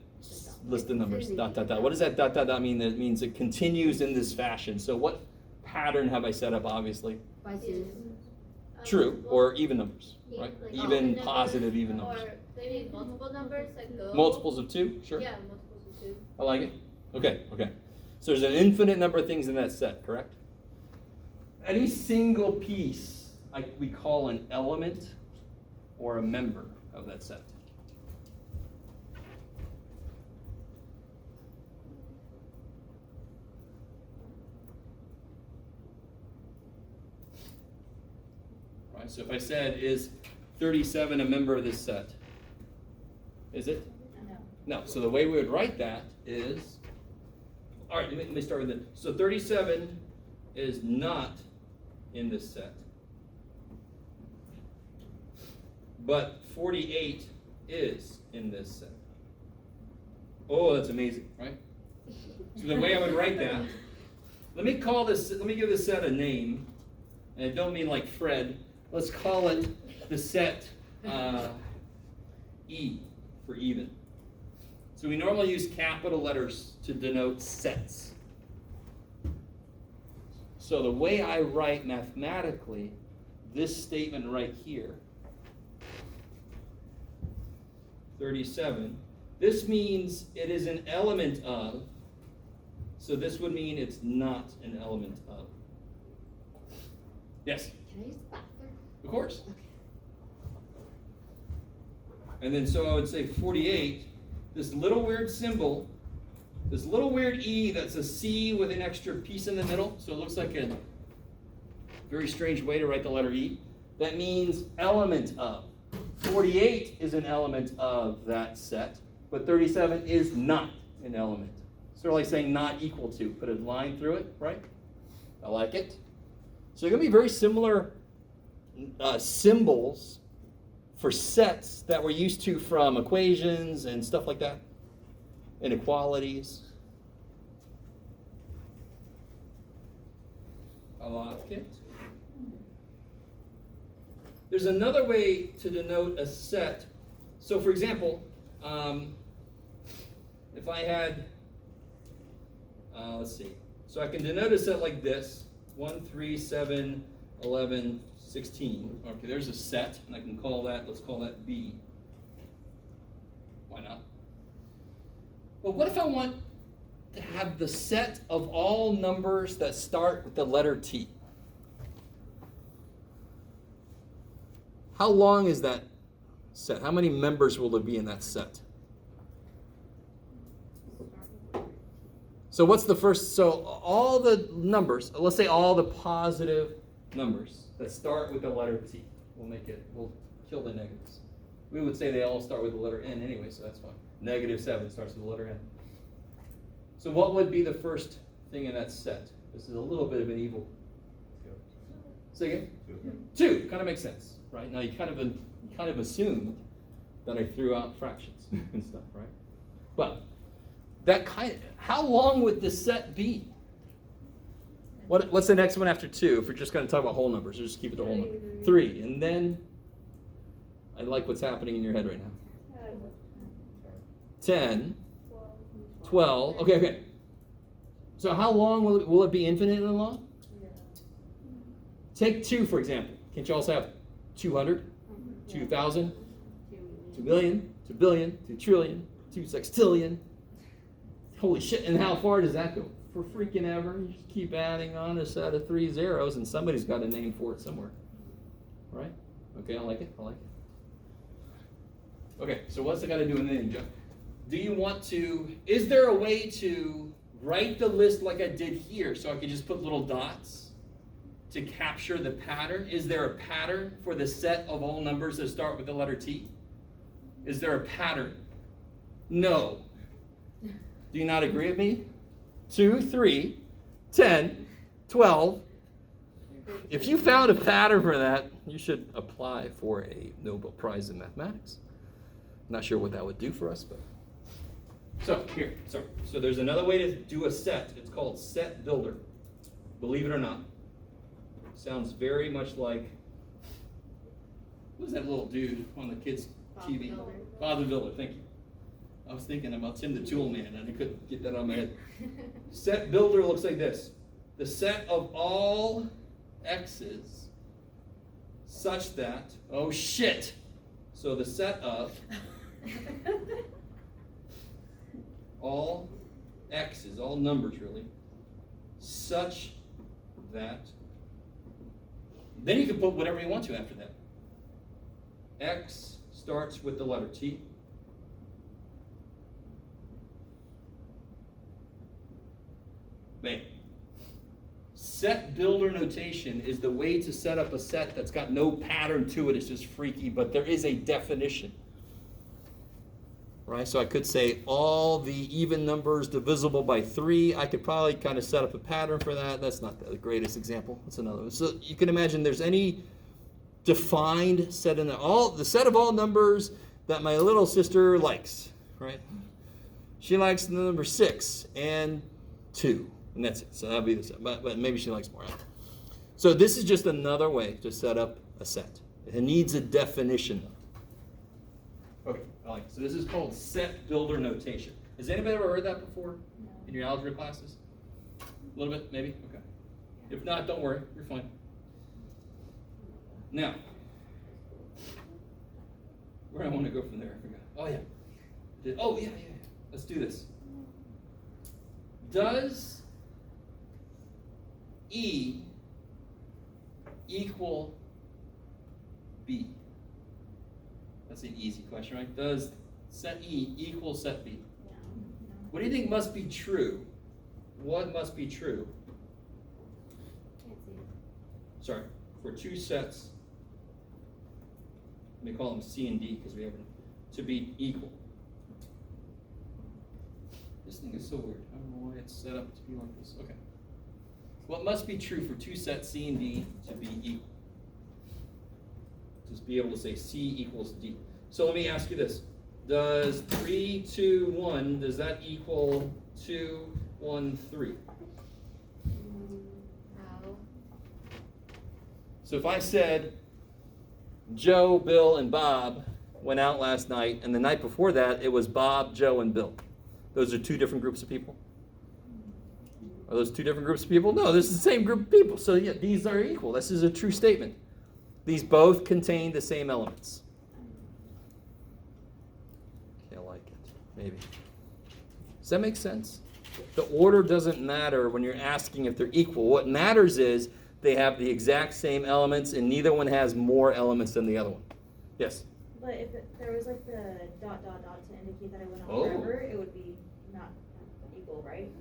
list of numbers? Dot, dot, dot. What does that dot, dot, dot mean? That means it continues in this fashion. So what pattern have I set up, obviously? By twos. True, or even numbers, right? Like Even numbers, positive even numbers. Or maybe multiple numbers that go. Multiples of 2, sure. Yeah, multiples of 2. I like it. Okay. So there's an infinite number of things in that set, correct? Any single piece we call an element or a member of that set. Right, so if I said, is 37 a member of this set? Is it? No. So the way we would write that is, all right, let me start with it. So 37 is not in this set, but 48 is in this set. Oh, that's amazing, right? So the way I would write that, let me give this set a name, and I don't mean like Fred. Let's call it the set E for even. So we normally use capital letters to denote sets. So the way I write mathematically this statement right here, 37, this means it is an element of, so this would mean it's not an element of. Yes? Can I use the bathroom? Of course. And then so I would say 48, this little weird symbol, this little weird E that's a C with an extra piece in the middle, so it looks like a very strange way to write the letter E. That means element of. 48 is an element of that set, but 37 is not an element. Sort of like saying not equal to. Put a line through it, right? I like it. So they're going to be very similar symbols for sets that we're used to from equations and stuff like that. Inequalities. I like it. There's another way to denote a set. So for example, if I had, let's see. So I can denote a set like this, 1, 3, 7, 11, 16. Okay, there's a set, and I can call that, let's call that B. Why not? But what if I want to have the set of all numbers that start with the letter T? How long is that set? How many members will there be in that set? So what's the first? So all the numbers, let's say all the positive numbers that start with the letter T. We'll kill the negatives. We would say they all start with the letter N anyway, so that's fine. -7 starts with the letter N. So what would be the first thing in that set? This is a little bit of an evil. Say again? 2. Kind of makes sense, right? Now you kind of assumed that I threw out fractions and stuff, right? But how long would the set be? What's the next one after 2? If we're just going to talk about whole numbers, or just keep it to whole number. 3, and then I like what's happening in your head right now. 10, 12. Okay. So how long will it be infinitely long? Take 2, for example. Can't you also have 200, 2,000, 2 million, 2 billion, 2 trillion, 2 sextillion? Holy shit, and how far does that go? For freaking ever. You just keep adding on a set of 3 zeros, and somebody's got a name for it somewhere. Right? Okay, I like it. Okay, so what's it got to do with anything, Joe? Is there a way to write the list like I did here, so I could just put little dots to capture the pattern? Is there a pattern for the set of all numbers that start with the letter T? Is there a pattern? No. Do you not agree with me? 2, 3, 10, 12. If you found a pattern for that, you should apply for a Nobel Prize in mathematics. Not sure what that would do for us, but. So there's another way to do a set. It's called set builder. Believe it or not. Sounds very much like, who's that little dude on the kids' TV? Bob the Builder, thank you. I was thinking about Tim the Tool Man, and I couldn't get that on my head. Set builder looks like this. The set of all x's such that, oh shit. So the set of all x's, all numbers really, such that, then you can put whatever you want to after that. X starts with the letter T. Bam. Set builder notation is the way to set up a set that's got no pattern to it. It's just freaky, but there is a definition. Right? So I could say all the even numbers divisible by 3. I could probably kind of set up a pattern for that. That's not the greatest example. That's another one. So you can imagine there's any defined set in the set of all numbers that my little sister likes. Right? She likes the number 6 and 2. And that's it. So that'll be the set. But maybe she likes more. So this is just another way to set up a set. It needs a definition. Okay, I like it. So this is called set builder notation. Has anybody ever heard that before in your algebra classes? A little bit, maybe? Okay. If not, don't worry. You're fine. Now, where do I want to go from there? I forgot. Oh, yeah. Let's do this. Does E equal B? That's an easy question, right? Does set E equal set B? No. What do you think must be true? What must be true? Can't see it. Sorry, for 2 sets, let me call them C and D because we haven't, to be equal. This thing is so weird. I don't know why it's set up to be like this. Okay. What must be true for 2 sets C and D to be equal? Just be able to say C equals D. So let me ask you this. Does 3, 2, 1, does that equal 2, 1, 3? No. So if I said Joe, Bill, and Bob went out last night, and the night before that it was Bob, Joe, and Bill. Those are 2 different groups of people? Are those 2 different groups of people? No, this is the same group of people. So yeah, these are equal. This is a true statement. These both contain the same elements. I like it. Maybe. Does that make sense? The order doesn't matter when you're asking if they're equal. What matters is they have the exact same elements and neither one has more elements than the other one. Yes? But if there was like the ... to indicate that it went on Oh. forever, it would be not equal, right?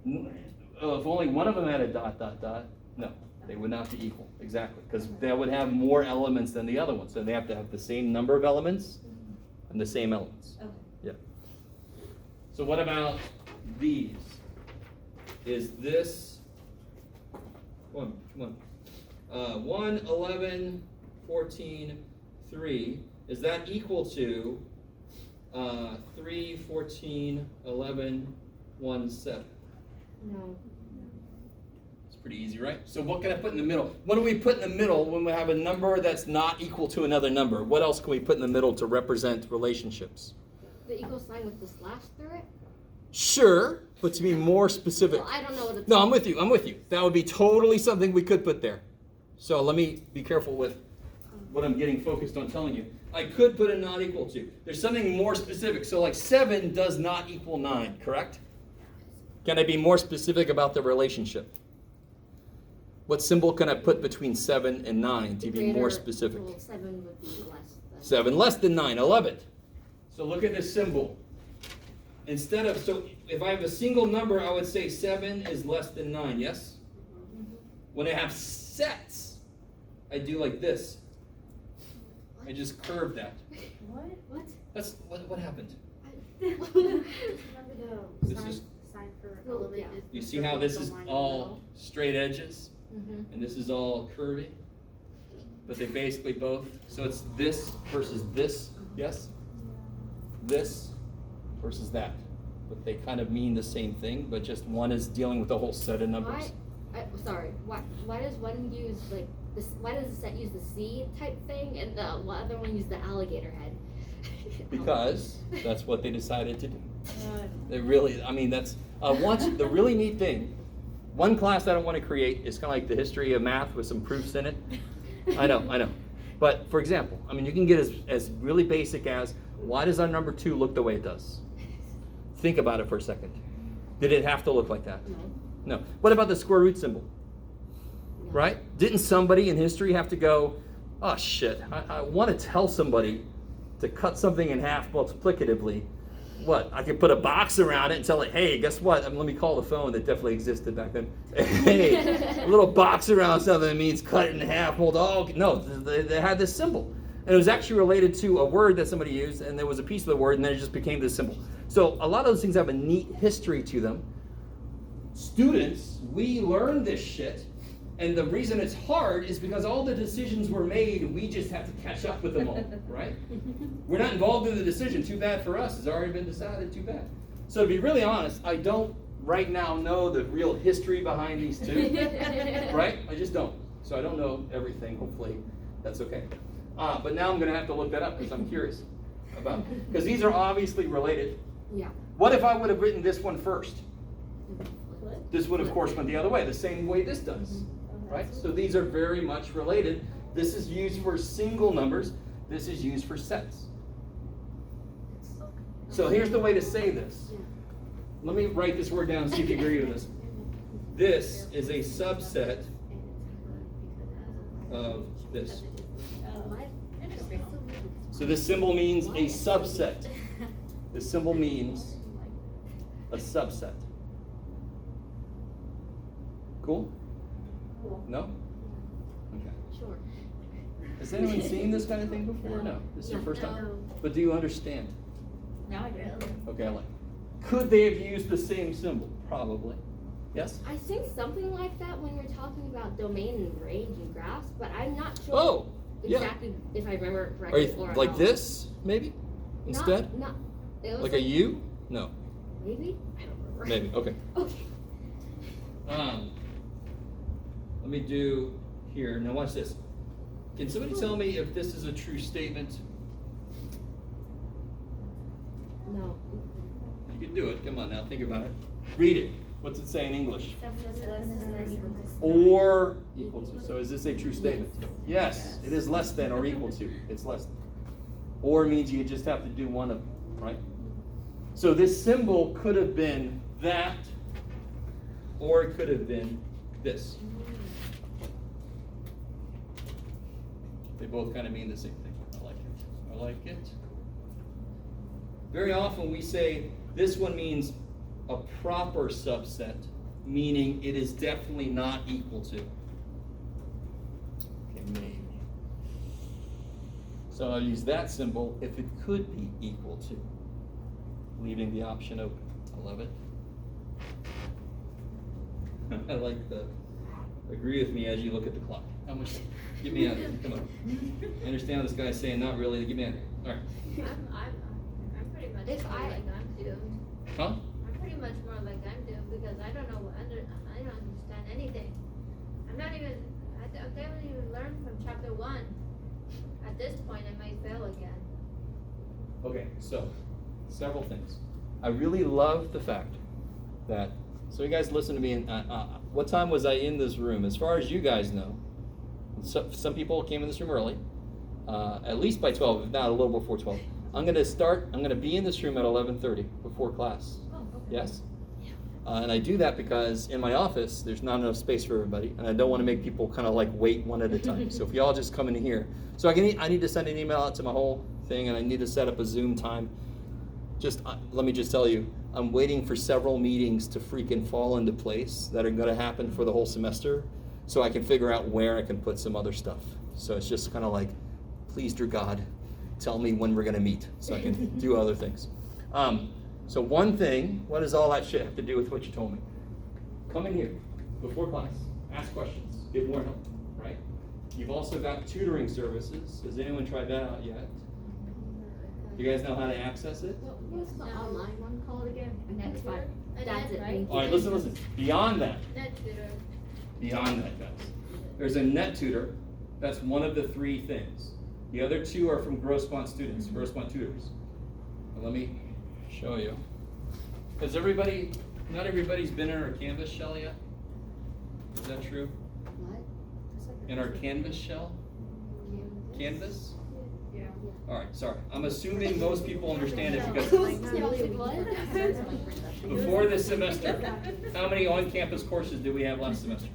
If only one of them had a dot, dot, dot, no, they would not be equal, exactly, because they would have more elements than the other one, so they have to have the same number of elements and the same elements. Okay. Yeah. So what about these? Is this, come on, 1, 11, 14, 3, is that equal to 3, 14, 11, 1, 7? No. It's pretty easy, right? So what can I put in the middle? What do we put in the middle when we have a number that's not equal to another number? What else can we put in the middle to represent relationships? The equal sign with the slash through it? Sure, but to be more specific. Well, I don't know what it's No, I'm with you. That would be totally something we could put there. So let me be careful with what I'm getting focused on telling you. I could put a not equal to. There's something more specific. So like 7 does not equal 9, correct? Can I be more specific about the relationship? What symbol can I put between 7 and 9 to be more specific? Well, 7 would be less than. 7 less than 9, I love it. So look at this symbol. Instead of, so if I have a single number, I would say 7 is less than 9, yes? When I have sets, I do like this. I just curve that. What? That's, what happened? Remember the This sign, is- sign for Well, element yeah. is You the see how circle this with is the line in the all middle? straight edges? Mm-hmm. And this is all curvy? But they basically both, so it's this versus this, yes? This versus that. But they kind of mean the same thing, but just one is dealing with a whole set of numbers. Why does one use like this? Why does the set use the C type thing and the other one use the alligator head? Because that's what they decided to do. They really, I mean, that's, the really neat thing, one class I don't want to create is kind of like the history of math with some proofs in it. I know. But for example, I mean, you can get as really basic as, why does our number 2 look the way it does? Think about it for a second. Did it have to look like that? No. What about the square root symbol? No. Right? Didn't somebody in history have to go, oh shit, I want to tell somebody to cut something in half multiplicatively. What? I could put a box around it and tell it, hey, guess what? Let me call the phone that definitely existed back then. Hey, a little box around something that means cut it in half. No, they had this symbol. And it was actually related to a word that somebody used, and there was a piece of the word, and then it just became this symbol. So a lot of those things have a neat history to them. Students, we learn this shit, and the reason it's hard is because all the decisions were made, we just have to catch up with them all, right? We're not involved in the decision. Too bad for us. It's already been decided. Too bad. So to be really honest, I don't right now know the real history behind these two, right? I just don't. So I don't know everything. Hopefully that's okay. But now I'm going to have to look that up because I'm curious about, because these are obviously related. Yeah. What if I would have written this one first? This would, of course, went the other way, the same way this does, right? So these are very much related. This is used for single numbers. This is used for sets. So here's the way to say this. Let me write this word down and see if you agree with this. This is a subset of this. So this symbol means a subset. This symbol means a subset. Cool? No? Okay. Sure. Has anyone seen this kind of thing before? No. This is your first time? But do you understand? Now I do. Okay, I like. Could they have used the same symbol? Probably. Yes? I think something like that when you're talking about domain and range and graphs, but I'm not sure Oh, yeah. exactly if I remember Are correctly. you or like not. this, maybe? Instead? It was Like a U? No. Maybe? I don't remember. Maybe. Okay. Okay. Let me do here. Now watch this. Can somebody tell me if this is a true statement? No. You can do it. Come on now, think about it. Read it. What's it say in English? Or equal to. So is this a true statement? Yes, it is less than or equal to. It's less than. Or means you just have to do one of them, right? So this symbol could have been that, or it could have been this. They both kind of mean the same thing. I like it. I like it. Very often we say this one means a proper subset, meaning it is definitely not equal to. Okay, maybe. So I'll use that symbol if it could be equal to, leaving the option open. I love it. I like the, agree with me as you look at the clock. How much, get me out of here, come on. I understand this guy's saying not really, get me out of here. All right. I'm pretty much If more I- like I'm doomed. Huh? I'm pretty much more like I'm doomed because I don't know, I don't understand anything. I'm not even, I haven't even learned from chapter 1. At this point, I might fail again. Okay, so, several things. I really love the fact that, so you guys listen to me, and what time was I in this room? As far as you guys know, some people came in this room early, at least by 12, if not a little before 12. I'm gonna be in this room at 11:30 before class. Oh, okay. Yes? And I do that because in my office, there's not enough space for everybody, and I don't want to make people kind of like wait one at a time. So if y'all just come in here, so I need to send an email out to my whole thing, and I need to set up a Zoom time. Just let me just tell you, I'm waiting for several meetings to freaking fall into place that are going to happen for the whole semester, so I can figure out where I can put some other stuff. So it's just kind of like, please, dear God, tell me when we're going to meet, so I can do other things. So one thing, what does all that shit have to do with what you told me? Come in here before class, ask questions, get more help, right? You've also got tutoring services. Has anyone tried that out yet? You guys know how to access it? What's the online one called again? Net That's fine. tutor? That's it, Net, thank All right, listen. Beyond that, Net tutor. guys. There's a net tutor. That's one of the 3 things. The other 2 are from Correspondence students, Correspondence tutors. But let me show you. Has not everybody's been in our Canvas shell yet? Is that true? What? In our Canvas shell? Canvas? Yeah. All right, sorry. I'm assuming most people understand it because before this semester, how many on-campus courses did we have last semester?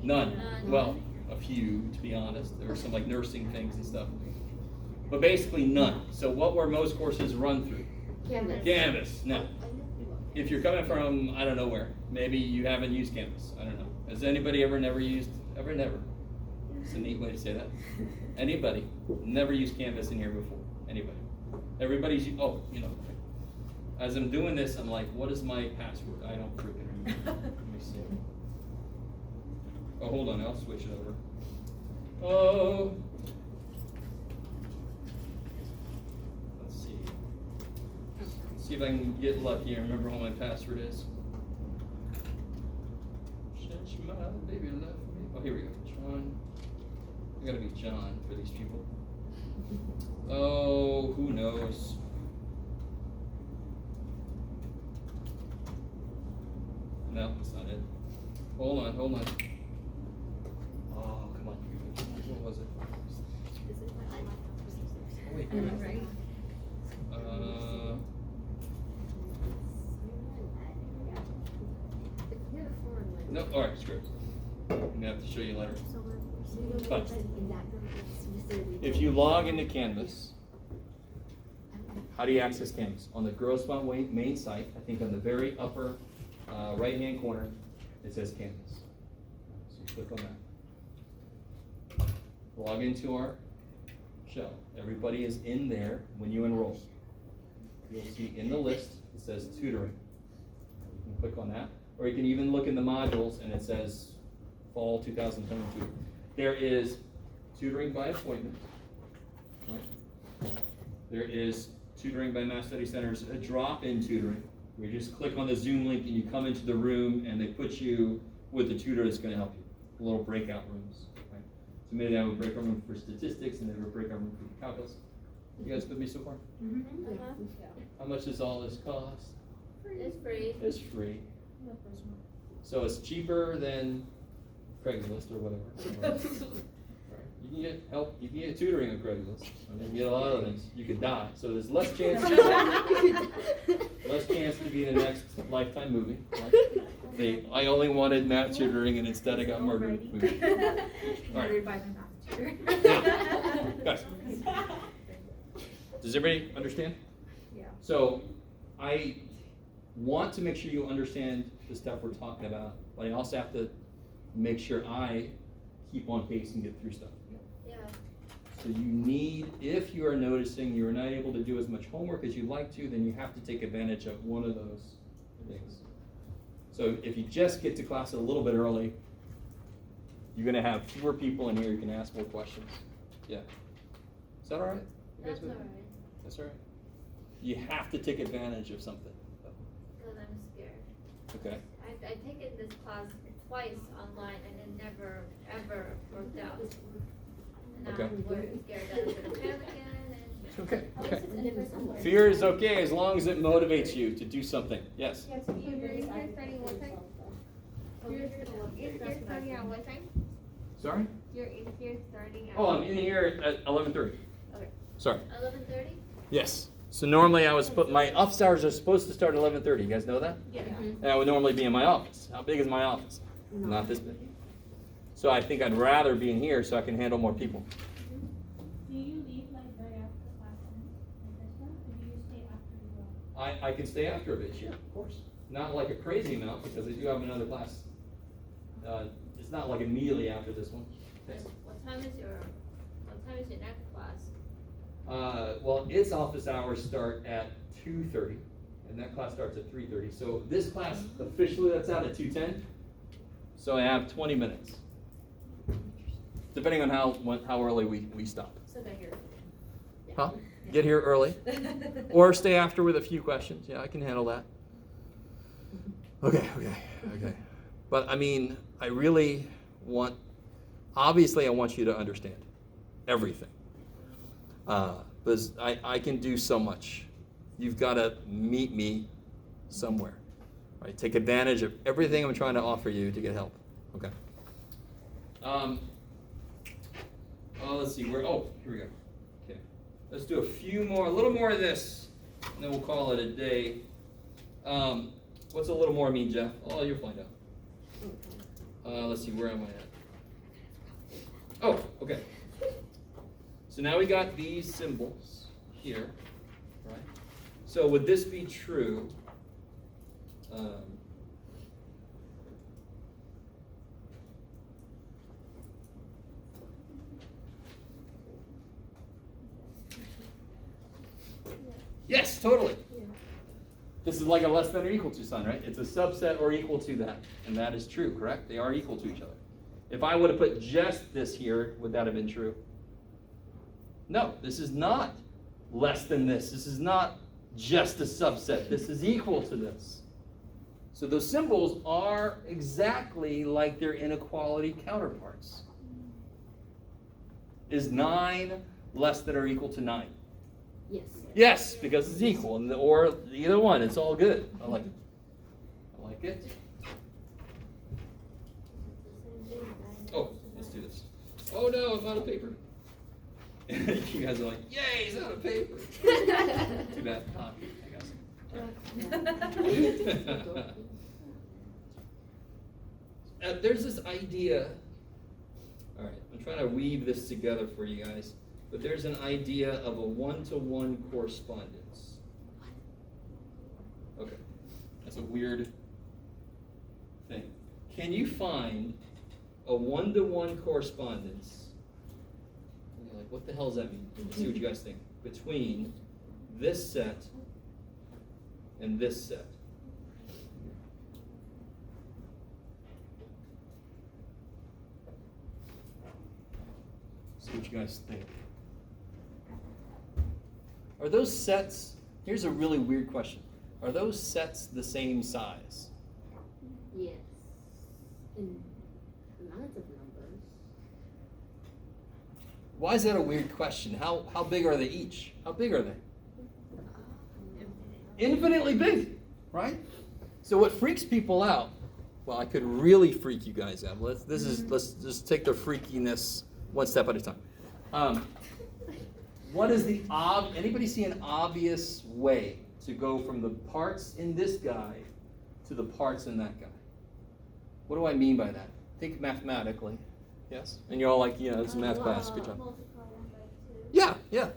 None. Well, a few, to be honest. There were some like nursing things and stuff. But basically none. So what were most courses run through? Canvas. Canvas. Now, if you're coming from, I don't know where, maybe you haven't used Canvas. I don't know. Has anybody ever never? It's a neat way to say that. Anybody never used Canvas in here before? Anybody? Everybody's, as I'm doing this, I'm like, what is my password? I don't freaking remember. Let me see. Oh, hold on, I'll switch it over. Oh. Let's see. Let's see if I can get lucky and remember what my password is. Since my baby left me. Oh, here we go. John. I gotta be John for these people. Oh, who knows? No, that's not it. Hold on. Oh, come on. What was it? Oh, wait. Right? No, alright, screw it. I'm gonna have to show you later. But if you log into Canvas, how do you access Canvas? On the Correspondence main site, I think on the very upper right-hand corner, it says Canvas. So you click on that. Log into our shell. Everybody is in there when you enroll. You'll see in the list, it says tutoring. You can click on that. Or you can even look in the modules and it says fall 2022. There is tutoring by appointment. Right? There is tutoring by Mass Study Centers, a drop-in tutoring, where you just click on the Zoom link and you come into the room and they put you with the tutor that's going to help you. Little breakout rooms. Right? So maybe they have a breakout room for statistics and they have a breakout room for calculus. You guys with me so far? Mm-hmm. How much does all this cost? It's free. It's free. So it's cheaper than Craigslist or whatever. Right. You can get help, you can get tutoring on Craigslist. I mean, you can get a lot of things. You could die. So there's less chance to be in the next Lifetime movie. Right? I only wanted math tutoring and instead I got murdered. Murdered by the math tutor. Now, guys, does everybody understand? Yeah. So want to make sure you understand the stuff we're talking about, but I also have to make sure I keep on pace and get through stuff. Yeah. So you need, if you are noticing you're not able to do as much homework as you'd like to, then you have to take advantage of one of those things. So if you just get to class a little bit early, you're gonna have fewer people in here, you can ask more questions. Yeah. Is that all right? You guys That's good? alright, That's all right. You have to take advantage of something. because I'm scared. Okay. I've taken this class twice online and it never, ever worked out. And now Okay. I'm worried, scared that I'm gonna fail again and. Okay. At least it's in there somewhere. Fear is okay as long as it motivates you to do something. Yes. Yeah, to keep You're it starting what time? You're starting at what time? Sorry? You're starting at. Oh, I'm in here at 11:30. Okay. Sorry. 11:30? Yes. So normally my office hours are supposed to start at 11:30. You guys know that? Yeah. And I would normally be in my office. How big is my office? Not this big. So I think I'd rather be in here so I can handle more people. Do you leave like right after class ends, like this one, or do you stay after you go? I can stay after a bit, yeah, of course. Not like a crazy amount because I do have another class. It's not like immediately after this one. What time is your next class? Well, its office hours start at 2:30, and that class starts at 3:30. So this class officially that's out at 2:10. So I have 20 minutes, depending on how early we stop. So they're here. Huh? Get here early, or stay after with a few questions. Yeah, I can handle that. Okay. But I mean, I really want. Obviously, I want you to understand everything. Because I can do so much. You've got to meet me somewhere. Right? Take advantage of everything I'm trying to offer you to get help. Okay. Let's see. Here we go. Okay. Let's do a little more of this, and then we'll call it a day. What's a little more mean, Jeff? Oh, you'll find out. Let's see. Where am I at? Oh, okay. So now we got these symbols here, right? So would this be true? Yes, totally. This is like a less than or equal to sign, right? It's a subset or equal to that, and that is true, correct? They are equal to each other. If I would have put just this here, would that have been true? No, this is not less than this. This is not just a subset. This is equal to this. So those symbols are exactly like their inequality counterparts. Is 9 less than or equal to 9? Yes. Yes, because it's equal, or either one. It's all good. I like it. I like it. Oh, let's do this. Oh no, I'm out of paper. You guys are like, yay, he's out of paper. Too bad. I guess. There's this idea. All right, I'm trying to weave this together for you guys. But there's an idea of a one-to-one correspondence. Okay, that's a weird thing. Can you find a one-to-one correspondence? And you're like, what the hell does that mean? Let's see what you guys think. Between this set and this set. See what you guys think. Are those sets, here's a really weird question. Are those sets the same size? Yes. In amounts of numbers. Why is that a weird question? How big are they each? How big are they? Infinitely big, right? So what freaks people out, well, I could really freak you guys out. Let's just take the freakiness one step at a time. What is anybody see an obvious way to go from the parts in this guy to the parts in that guy? What do I mean by that? Think mathematically. Yes? And you're all like, yeah, this is math class. Good job. Multiply them by 2. Yeah.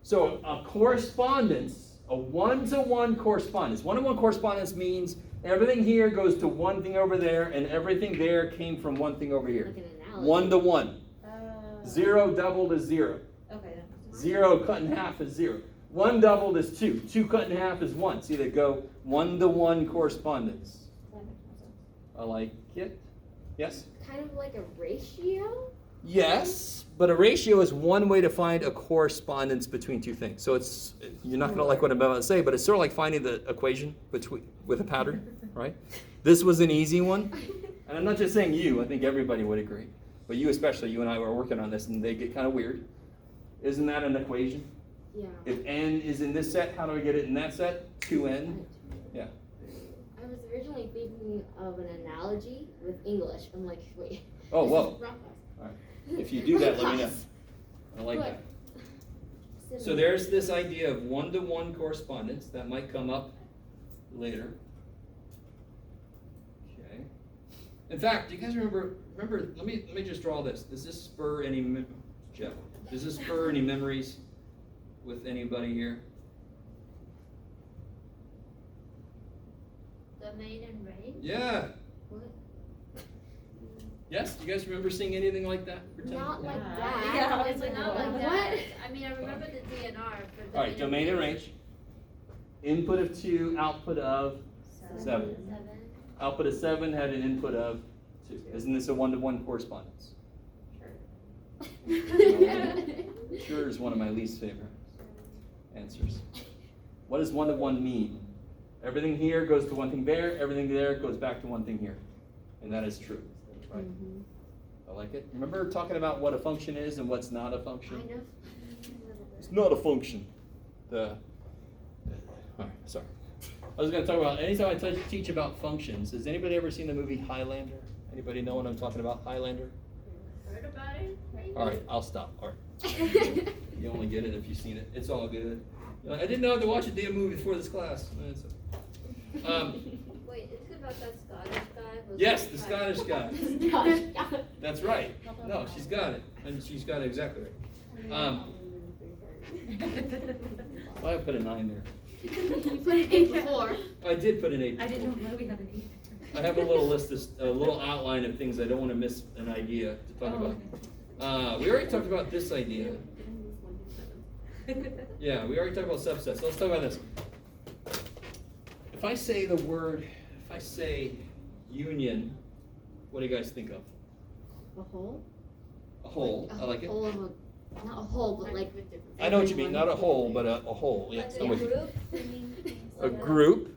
So a correspondence A one-to-one correspondence. One-to-one correspondence means everything here goes to one thing over there, and everything there came from one thing over here. Like an analogy. One-to-one. Zero doubled is zero. Okay, that makes sense. Zero cut in half is zero. One doubled is two. Two cut in half is one. See, they go one-to-one correspondence. I like it. Yes? Kind of like a ratio? Yes, but a ratio is one way to find a correspondence between two things. So it's, you're not going to like what I'm about to say, but it's sort of like finding the equation with a pattern, right? This was an easy one. And I'm not just saying you, I think everybody would agree. But you especially, you and I were working on this and they get kind of weird. Isn't that an equation? Yeah. If n is in this set, how do I get it in that set? 2n. Yeah. I was originally thinking of an analogy with English. I'm like, wait. Oh, this whoa. is wrong class. All right. If you do that, let me know. I like that. So there's this idea of one-to-one correspondence that might come up later. Okay. In fact, do you guys remember, let me just draw this. Does this spur any, Jeff, does this spur any memories with anybody here? Domain and range? Yeah. What? Yes? Do you guys remember seeing anything like that? Pretend? Not like Yeah. that. Yeah, It's like, not like what? that. I mean, I remember the DNR for All right, domain and range. Input of 2, output of 7. 7. Output of 7 had an input of 2. Isn't this a one-to-one correspondence? Sure is one of my least favorite answers. What does one-to-one mean? Everything here goes to one thing there, everything there goes back to one thing here. And that is true, right? Mhm. I like it. Remember talking about what a function is and what's not a function? Kind of. It's not a function. All right, sorry. I was going to talk about, anytime I teach about functions, has anybody ever seen the movie Highlander? Anybody know what I'm talking about, Highlander? Heard about it? Maybe? All right, I'll stop. All right. You only get it if you've seen it. It's all good. You're like, I didn't know I had to watch a damn movie before this class. Wait, is it about that Scottish guy? who's Yes, like the Scottish? Scottish guy. That's right. No, she's got it. And she's got it exactly right. Well, I put a 9 there. You put it 8 before. I did put an 8. I didn't know we had an 8. I have a little list, a little outline of things I don't want to miss an idea to talk about. We already talked about this idea. Yeah, we already talked about subsets. So let's talk about this. If I say union, what do you guys think of? A whole? A whole. I like it. Whole of a, not a whole, but like. I know what you mean. Not a whole, but a whole. Yes, Like I'm a with you. group? I mean, A group.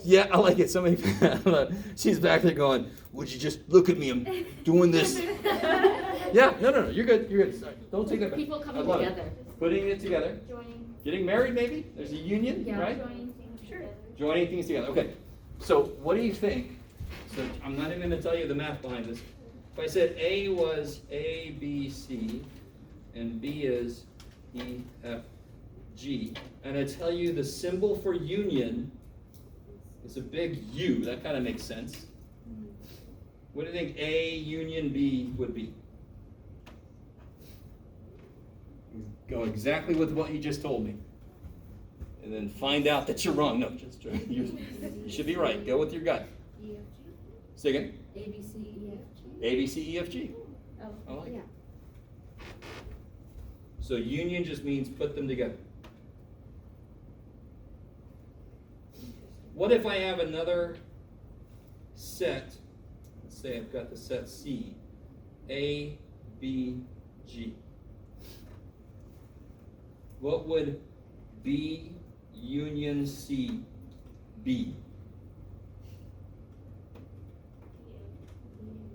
Yeah, I like it. Somebody, she's back there going, would you just look at me? I'm doing this. Yeah, no, you're good. You're good. Sorry. Don't take that back. People coming I love together. It. Putting it together. Joining. Getting married, maybe? There's a union, Yeah. right? Joining things together. Joining things together. Okay. So what do you think? So I'm not even going to tell you the math behind this. If I said A was A, B, C, and B is E, F, G, and I tell you the symbol for union is a big U, that kind of makes sense. What do you think A union B would be? Go exactly with what you just told me. And then find out that you're wrong. No, just you should be right. Go with your gut. Say again. A, B, C, E, F, G. A, B, C, E, F, G. Oh, I like yeah. it. So union just means put them together. What if I have another set? Let's say I've got the set C. A, B, G. What would B union C be?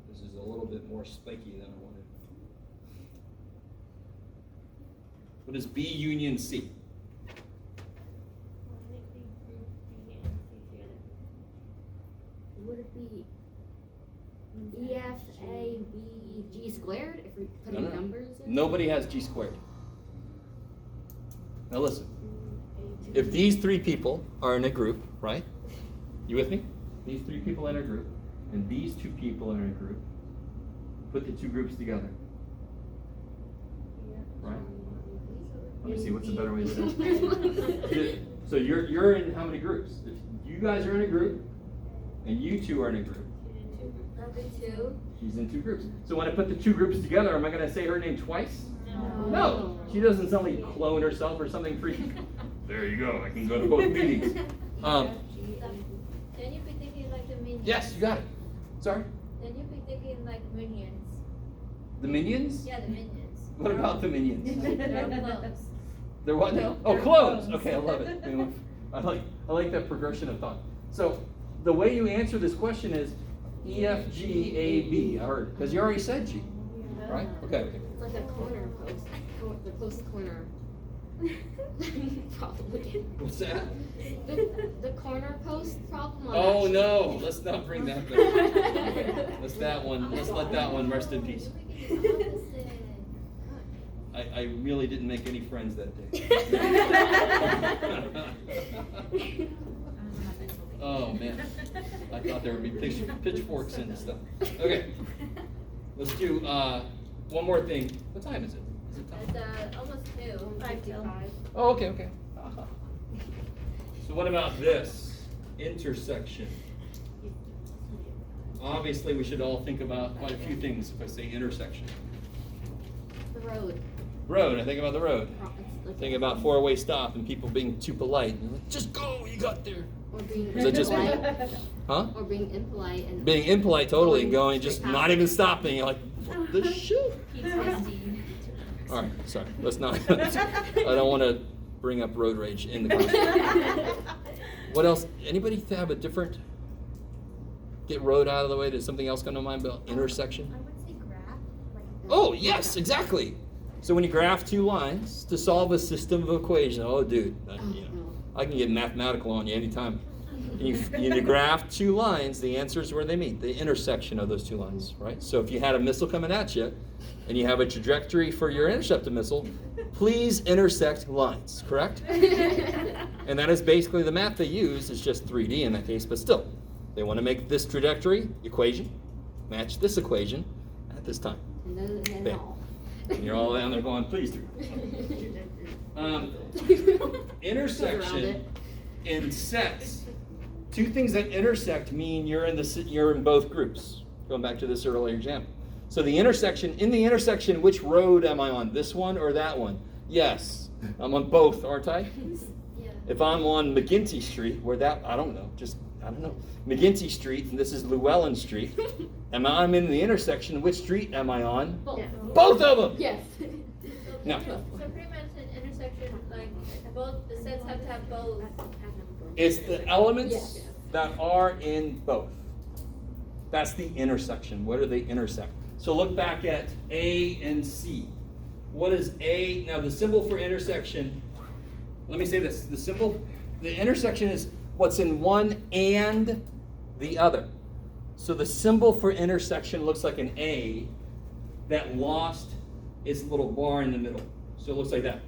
This is a little bit more spiky than I wanted. What is B union C? Would it be E, F, A, B, G squared if we put No. numbers in? Nobody has G squared. Now listen. If these three people are in a group, right? You with me? These three people in a group, and these two people are in a group. Put the two groups together. Right? Let me see, what's a better way to say it? So you're in how many groups? If you guys are in a group, and you two are in a group. Two. She's in 2 groups. So when I put the 2 groups together, am I going to say her name twice? No. No. She doesn't suddenly clone herself or something freaky. There you go. I can go to both meetings. Then you'd be thinking like the minions. Yes, you got it. Sorry. Then you'd be thinking like minions. The minions? Yeah, the minions. What about the minions? They're clones. They're what now? Oh, clones. Okay, I love it. I like that progression of thought. So the way you answer this question is E, F, G, A, B. I heard, because you already said G, right? Okay. It's like a corner post, the post corner. Probably. What's that? The corner post problem. on Oh that no, let's not bring that back. Let's let that one rest in peace. I really didn't make any friends that day. Oh man, I thought there would be pitchforks and stuff. Okay, let's do one more thing. What time is it? Is it time? It's almost 2. 55. Oh, okay, okay. So what about this intersection? Obviously, we should all think about quite a few things if I say intersection. The road. Road, I think about the road. It's like Think about 4-way stop and people being too polite. Just go, you got there. Or being Is that just me? impolite. Huh? Or being impolite and Being impolite totally and going, Straight just past. not even stopping. You're like, what the shit? All right, sorry. Let's not. I don't want to bring up road rage in the conversation. What else? Anybody have a different? Get road out of the way. Does something else come to mind about intersection? I would say graph. Oh yes, exactly. So when you graph 2 lines to solve a system of equations, oh dude, I can get mathematical on you anytime. You graph 2 lines, the answer is where they meet, the intersection of those 2 lines, right? So if you had a missile coming at you, and you have a trajectory for your intercepted missile, please intersect lines, correct? And that is basically the math they use. It's just 3D in that case, but still, they want to make this trajectory equation match this equation at this time. And Bam. And you're all down there going, please do. Intersection in sets. 2 things that intersect mean you're in both groups. Going back to this earlier example. So the intersection, in the intersection, which road am I on? This one or that one? Yes, I'm on both, aren't I? Yeah. If I'm on McGinty Street, I don't know, McGinty Street, and this is Llewellyn Street, I'm in the intersection, which street am I on? Both. Both of them! Yes. No. So pretty much an intersection, like both the sets have to have both. It's the elements Yes. that are in both. That's the intersection. Where do they intersect? So look back at A and C. What is A? Now the symbol for intersection, let me say this. The intersection is what's in one and the other. So the symbol for intersection looks like an A that lost its little bar in the middle. So it looks like that.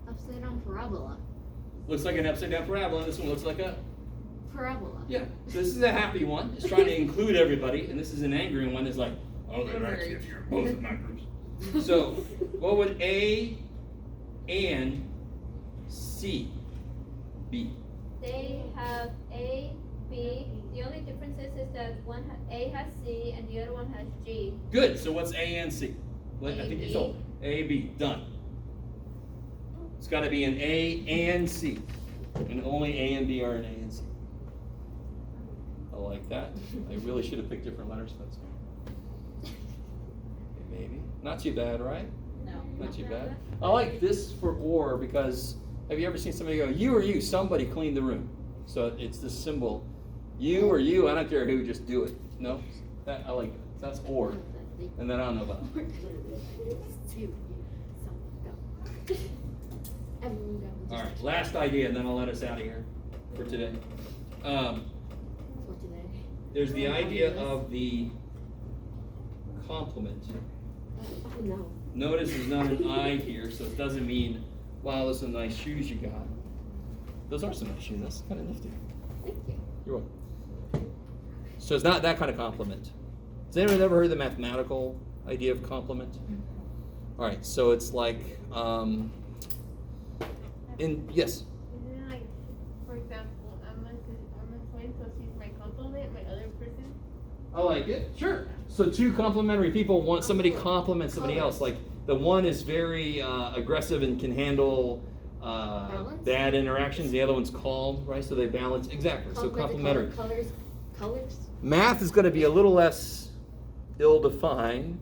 Upside down parabola. Looks like an upside down parabola, and this one looks like a Parabola. yeah. So this is a happy one. It's trying to include everybody, and this is an angry one. It's like, oh, they're actually if you're both in my groups. So what would A and C be? They have A, B. The only difference is that A has C and the other one has G. Good. So what's A and C? I think you told. A, B. Done. It's got to be an A and C. And only A and B are an A and C. I like that. I really should have picked different letters. That's okay, maybe. Not too bad, right? No. Not too bad. I like this for or because have you ever seen somebody go, you or you, somebody clean the room? So it's this symbol. You or you, I don't care who, just do it. No? That, I like that. That's or. And then I don't know about it. All right, last idea, and then I'll let us out of here for today. There's the idea of the complement. Oh no. Notice there's not an I here, so it doesn't mean, wow, those are nice shoes you got. Those are some nice shoes. That's kind of nifty. Thank you. You're welcome. So it's not that kind of compliment. Has anyone ever heard the mathematical idea of complement? All right, so it's like, yes. Isn't like, for example, I'm a twin, so she's my complement, my other person. I like it. Sure. So two complementary people want somebody compliment somebody else. Like the one is very aggressive and can handle bad interactions. The other one's calm, right? So they balance. Exactly. So complementary. Colors. Math is going to be a little less ill-defined.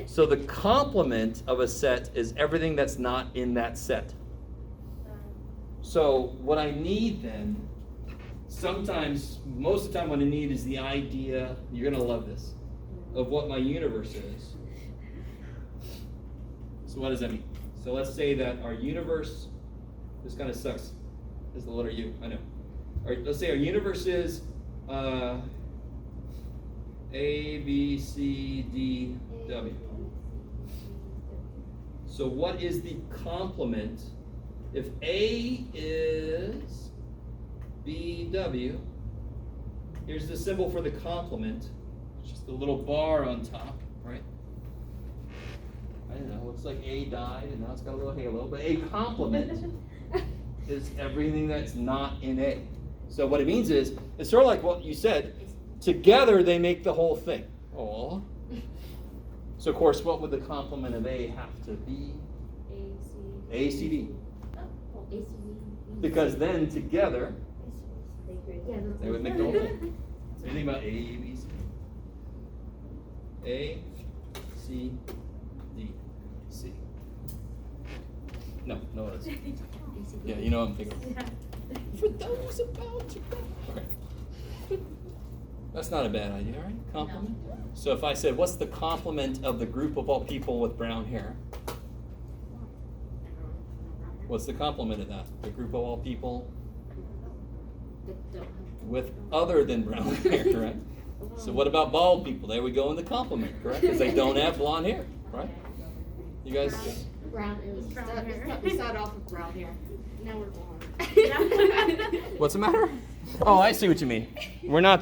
So the complement of a set is everything that's not in that set. So what I need then, sometimes, most of the time what I need is the idea, you're going to love this, of what my universe is. So what does that mean? So let's say that our universe, this kind of sucks, is the letter U, I know. Let's say our universe is A, B, C, D, W. So what is the complement? If A is BW, here's the symbol for the complement. It's just a little bar on top, right? I don't know, looks like A died and now it's got a little halo, but a complement is everything that's not in A. So what it means is, it's sort of like what you said, together they make the whole thing. Aww. So of course, what would the complement of A have to be? A, C, D. Because then together, they would make the whole thing. Anything about A, B, C? A, C, D, C. No, it's. Yeah, you know what I'm thinking. For those about to go. Okay. That's not a bad idea, right? Complement. So if I said, what's the complement of the group of all people with brown hair? What's the complement of that? The group of all people with other than brown hair, correct? So what about bald people? There we go in the complement, correct? Because they don't have blonde hair, right? You guys? Brown. It was Brown hair. We started off with brown hair. Now we're blonde. What's the matter? Oh, I see what you mean. We're not